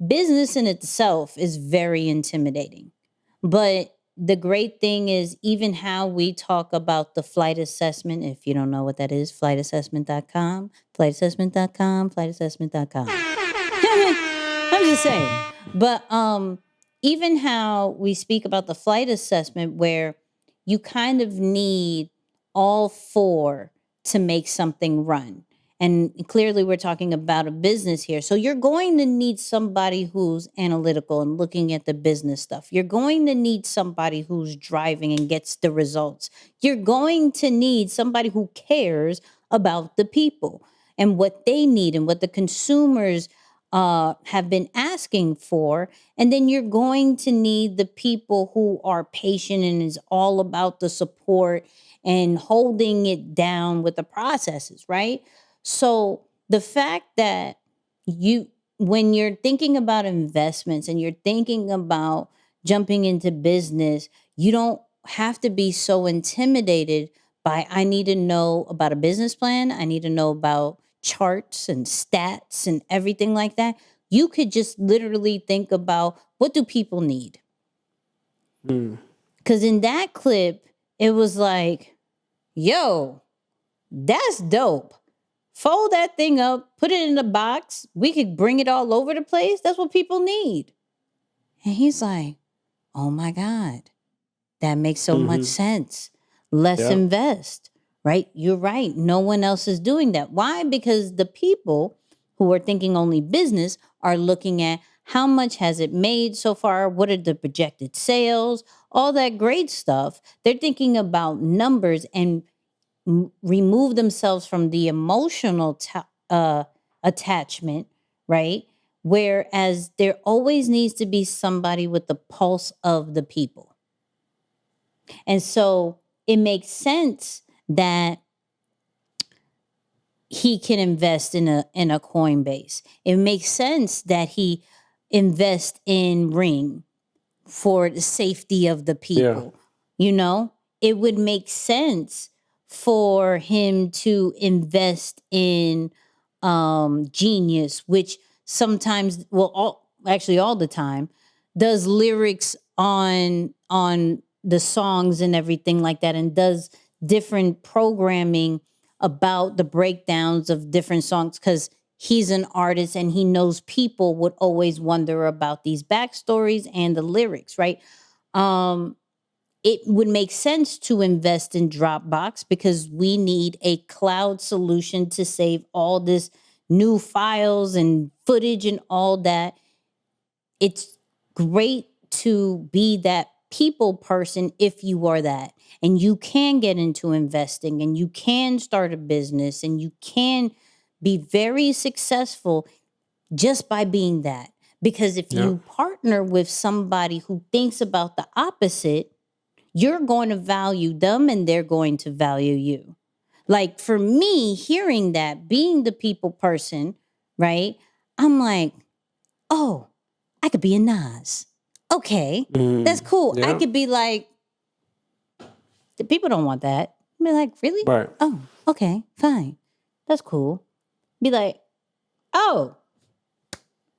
business in itself is very intimidating. But the great thing is even how we talk about the flight assessment. If you don't know what that is, flightassessment.com, flightassessment.com, flightassessment.com. I'm just saying. But even how we speak about the flight assessment, where you kind of need all four to make something run. And clearly we're talking about a business here. So you're going to need somebody who's analytical and looking at the business stuff. You're going to need somebody who's driving and gets the results. You're going to need somebody who cares about the people and what they need and what the consumers have been asking for. And then you're going to need the people who are patient and is all about the support and holding it down with the processes, right? So the fact that when you're thinking about investments and you're thinking about jumping into business, you don't have to be so intimidated by, I need to know about a business plan. I need to know about charts and stats and everything like that. You could just literally think about, what do people need? Because in that clip, it was like, yo, that's dope. Fold that thing up, put it in a box. We could bring it all over the place. That's what people need. And he's like, oh my God, that makes so much sense. Let's invest, right? You're right. No one else is doing that. Why? Because the people who are thinking only business are looking at how much has it made so far? What are the projected sales? All that great stuff. They're thinking about numbers and remove themselves from the emotional attachment, right? Whereas there always needs to be somebody with the pulse of the people. And so it makes sense that he can invest in a Coinbase. It makes sense that he invest in Ring for the safety of the people. You know, it would make sense for him to invest in Genius, which sometimes, actually all the time, does lyrics on the songs and everything like that, and does different programming about the breakdowns of different songs, because he's an artist and he knows people would always wonder about these backstories and the lyrics, right? It would make sense to invest in Dropbox because we need a cloud solution to save all this new files and footage and all that. It's great to be that people person if you are that. And you can get into investing and you can start a business and you can be very successful just by being that. Because if you partner with somebody who thinks about the opposite, you're going to value them and they're going to value you. Like for me, hearing that, being the people person, right? I'm like, oh, I could be a Nas. Okay, that's cool. I could be like, the people don't want that. Be like, really? Right. Oh, okay, fine. That's cool. Be like, oh,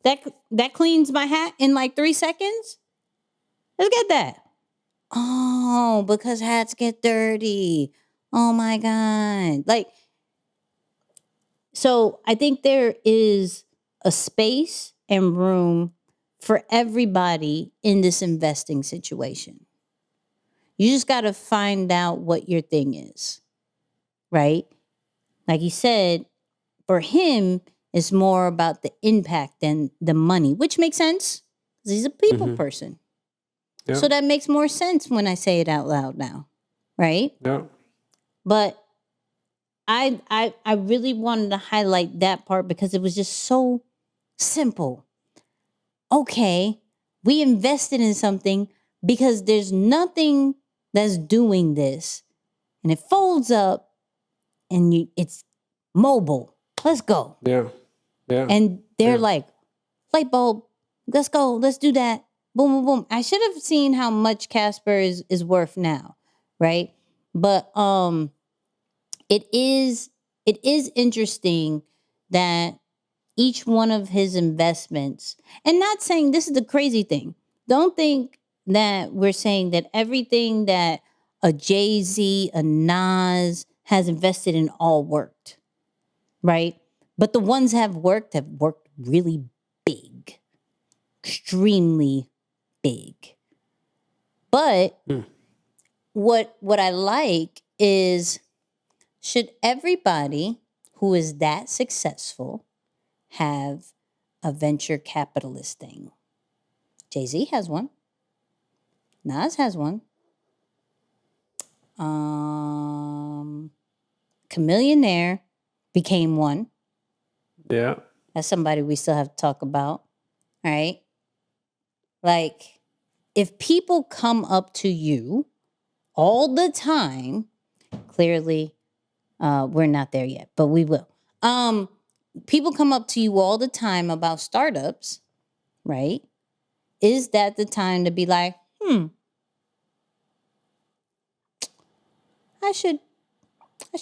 that cleans my hat in like 3 seconds? Let's get that. Oh, because hats get dirty. Oh my God. Like, so I think there is a space and room for everybody in this investing situation. You just got to find out what your thing is, right? Like you said, for him, it's more about the impact than the money, which makes sense because he's a people person. So that makes more sense when I say it out loud now. right? Yeah. But I really wanted to highlight that part because it was just so simple. Okay, we invested in something because there's nothing that's doing this, and it folds up, and it's mobile. Let's go. Yeah. Yeah. And they're like, light bulb, let's go, let's do that. Boom, boom, boom. I should have seen how much Casper is worth now, right? But it is interesting that each one of his investments, and not saying this is the crazy thing. Don't think that we're saying that everything that a Jay-Z, a Nas has invested in all worked, right? But the ones have worked really big, extremely big. But what I like is, should everybody who is that successful have a venture capitalist thing? Jay-Z has one. Nas has one. Chameleonaire became one. Yeah. That's somebody we still have to talk about, right? Like, if people come up to you all the time, clearly we're not there yet, but we will. People come up to you all the time about startups, right? Is that the time to be like, I should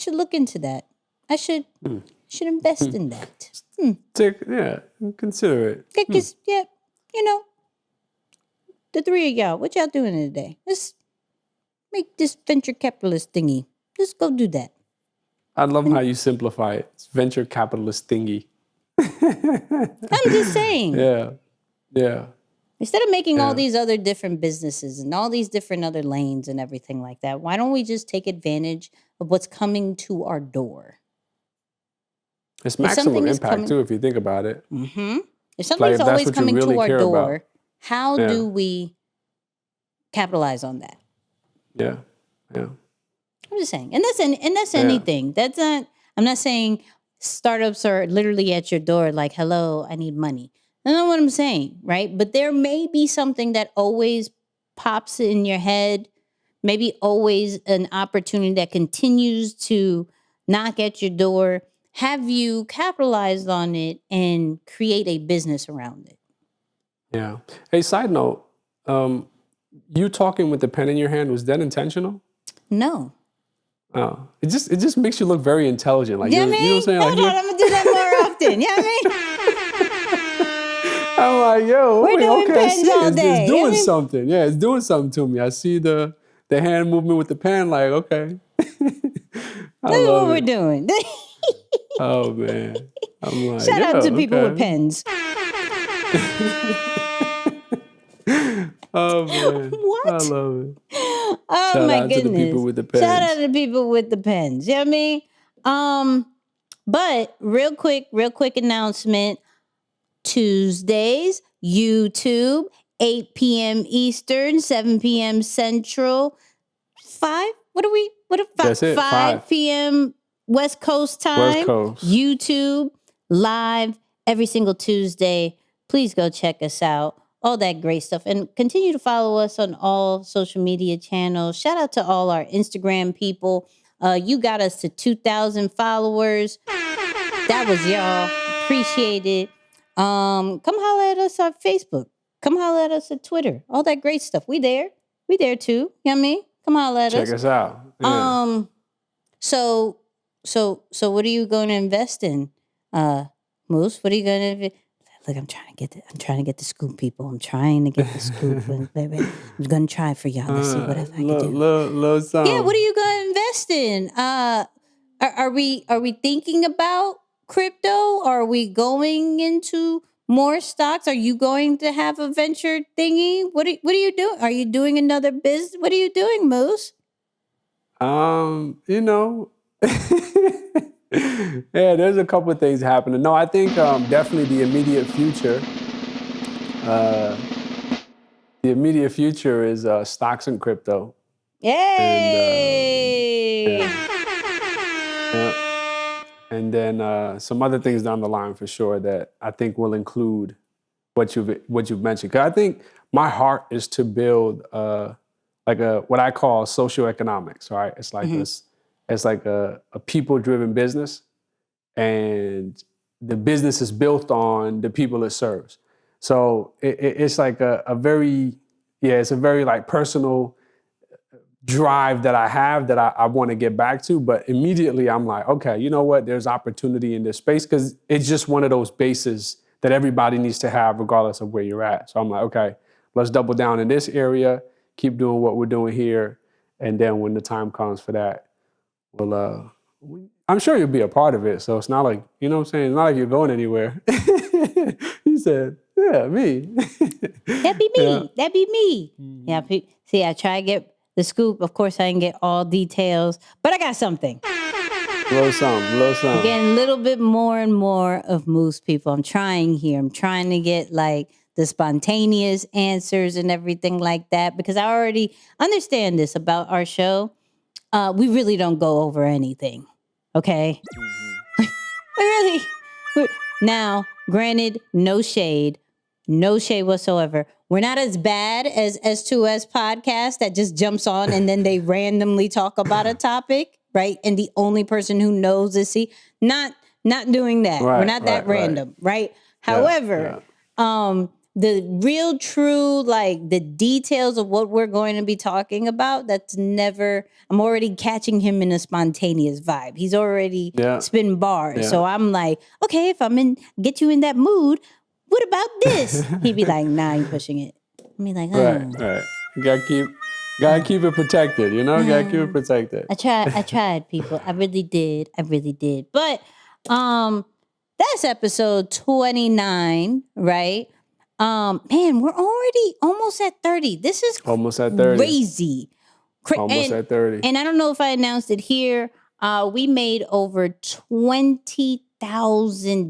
look into that. I should invest in that. Consider it. Because, the three of y'all, what y'all doing today? Let's make this venture capitalist thingy. Let's go do that. I love how you simplify it. It's venture capitalist thingy. I'm just saying. Yeah. Instead of making all these other different businesses and all these different other lanes and everything like that, why don't we just take advantage of what's coming to our door? It's maximum impact too, if you think about it. Mm-hmm. If something's Like, always coming to our door, about. how do we capitalize on that? Yeah. I'm just saying, and that's anything. That's not. I'm not saying startups are literally at your door, like, "Hello, I need money." That's not what I'm saying, right? But there may be something that always pops in your head. Maybe always an opportunity that continues to knock at your door. Have you capitalized on it and create a business around it? Yeah. Hey, side note, you talking with the pen in your hand, was that intentional? No. Oh, it just makes you look very intelligent. Like, you know what I'm saying? Hold on, I'm gonna do that more often. You know what I mean? I'm like, yo, We're doing pens all day. It's doing something. Yeah, it's doing something to me. I see the hand movement with the pen, like, okay. That's what we're doing. Oh, man. I'm like, shout out to people with pens. Oh, man. What? I love it. Oh, Shout my out goodness. to the people with the pens. Shout out to the people with the pens. You know what I mean? But real quick announcement. Tuesdays, YouTube, 8 p.m. Eastern, 7 p.m. Central. 5 That's it, 5 p.m. West Coast time. West Coast. YouTube, live every single Tuesday. Please go check us out. All that great stuff. And continue to follow us on all social media channels. Shout out to all our Instagram people. You got us to 2,000 followers. That was y'all. Appreciate it. Come holler at us on Facebook. Come holler at us at Twitter. All that great stuff. We there. We there too. You know what I mean? Come holler at us. Check us out. Yeah. So what are you going to invest in? Moose, what are you going to look, I'm trying to get the scoop, people. I'm trying to get the scoop. And baby, I'm going to try for y'all. Let's see what else I can do. Little something. Yeah, what are you going to invest in? Are we thinking about crypto? Are we going into more stocks? Are you going to have a venture thingy? What are you doing? Are you doing another business? What are you doing, Moose? Yeah, there's a couple of things happening. No, I think definitely the immediate future. The immediate future is stocks and crypto. Yay! Yeah. And then some other things down the line for sure that I think will include what you've mentioned. Because I think my heart is to build like what I call socioeconomics. Right? It's like this. It's like a people-driven business, and the business is built on the people it serves. So it's like a very it's a very like personal drive that I have that I want to get back to, but immediately I'm like, okay, you know what? There's opportunity in this space because it's just one of those bases that everybody needs to have regardless of where you're at. So I'm like, okay, let's double down in this area, keep doing what we're doing here, and then when the time comes for that, I'm sure you'll be a part of it. So it's not like, you know what I'm saying? It's not like you're going anywhere. He said, yeah, me. That'd be me. Yeah. That'd be me. Yeah. See, I try to get the scoop. Of course, I didn't get all details, but I got something. Little something. Getting a little bit more and more of Moose, people. I'm trying here. I'm trying to get like the spontaneous answers and everything like that because I already understand this about our show. We really don't go over anything. Okay? Now, granted, no shade whatsoever. We're not as bad as S2S podcast that just jumps on and then they randomly talk about a topic, right? And the only person who knows is C. Not doing that. Right, we're not that random, right? However, the real true, like the details of what we're going to be talking about, I'm already catching him in a spontaneous vibe. He's already spitting bars. Yeah. So I'm like, okay, if get you in that mood, what about this? He'd be like, nah, you're pushing it. I'd be like, Right. You gotta keep it protected, you know? Gotta keep it protected. I tried, people. I really did. But that's episode 29, right? Man, we're already almost at 30. This is almost at 30. Crazy. Almost at 30. And I don't know if I announced it here. We made over 20,000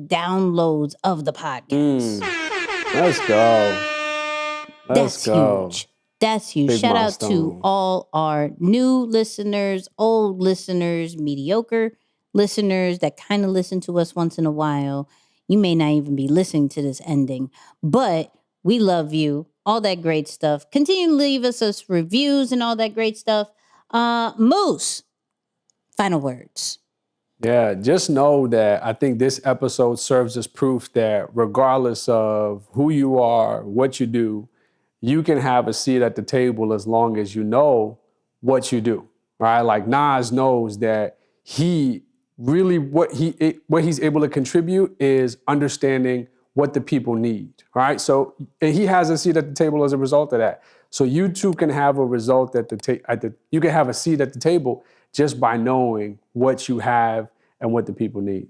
downloads of the podcast. Let's go. That's huge. That's huge. Big Shout milestone. Out to all our new listeners, old listeners, mediocre listeners that kind of listen to us once in a while. You may not even be listening to this ending, but we love you. All that great stuff. Continue to leave us reviews and all that great stuff. Moose, final words. Yeah, just know that I think this episode serves as proof that regardless of who you are, what you do, you can have a seat at the table as long as you know what you do, right? Like Nas knows that he really, what he's able to contribute is understanding what the people need, right? So and he has a seat at the table as a result of that. So you too can have a result you can have a seat at the table just by knowing what you have and what the people need.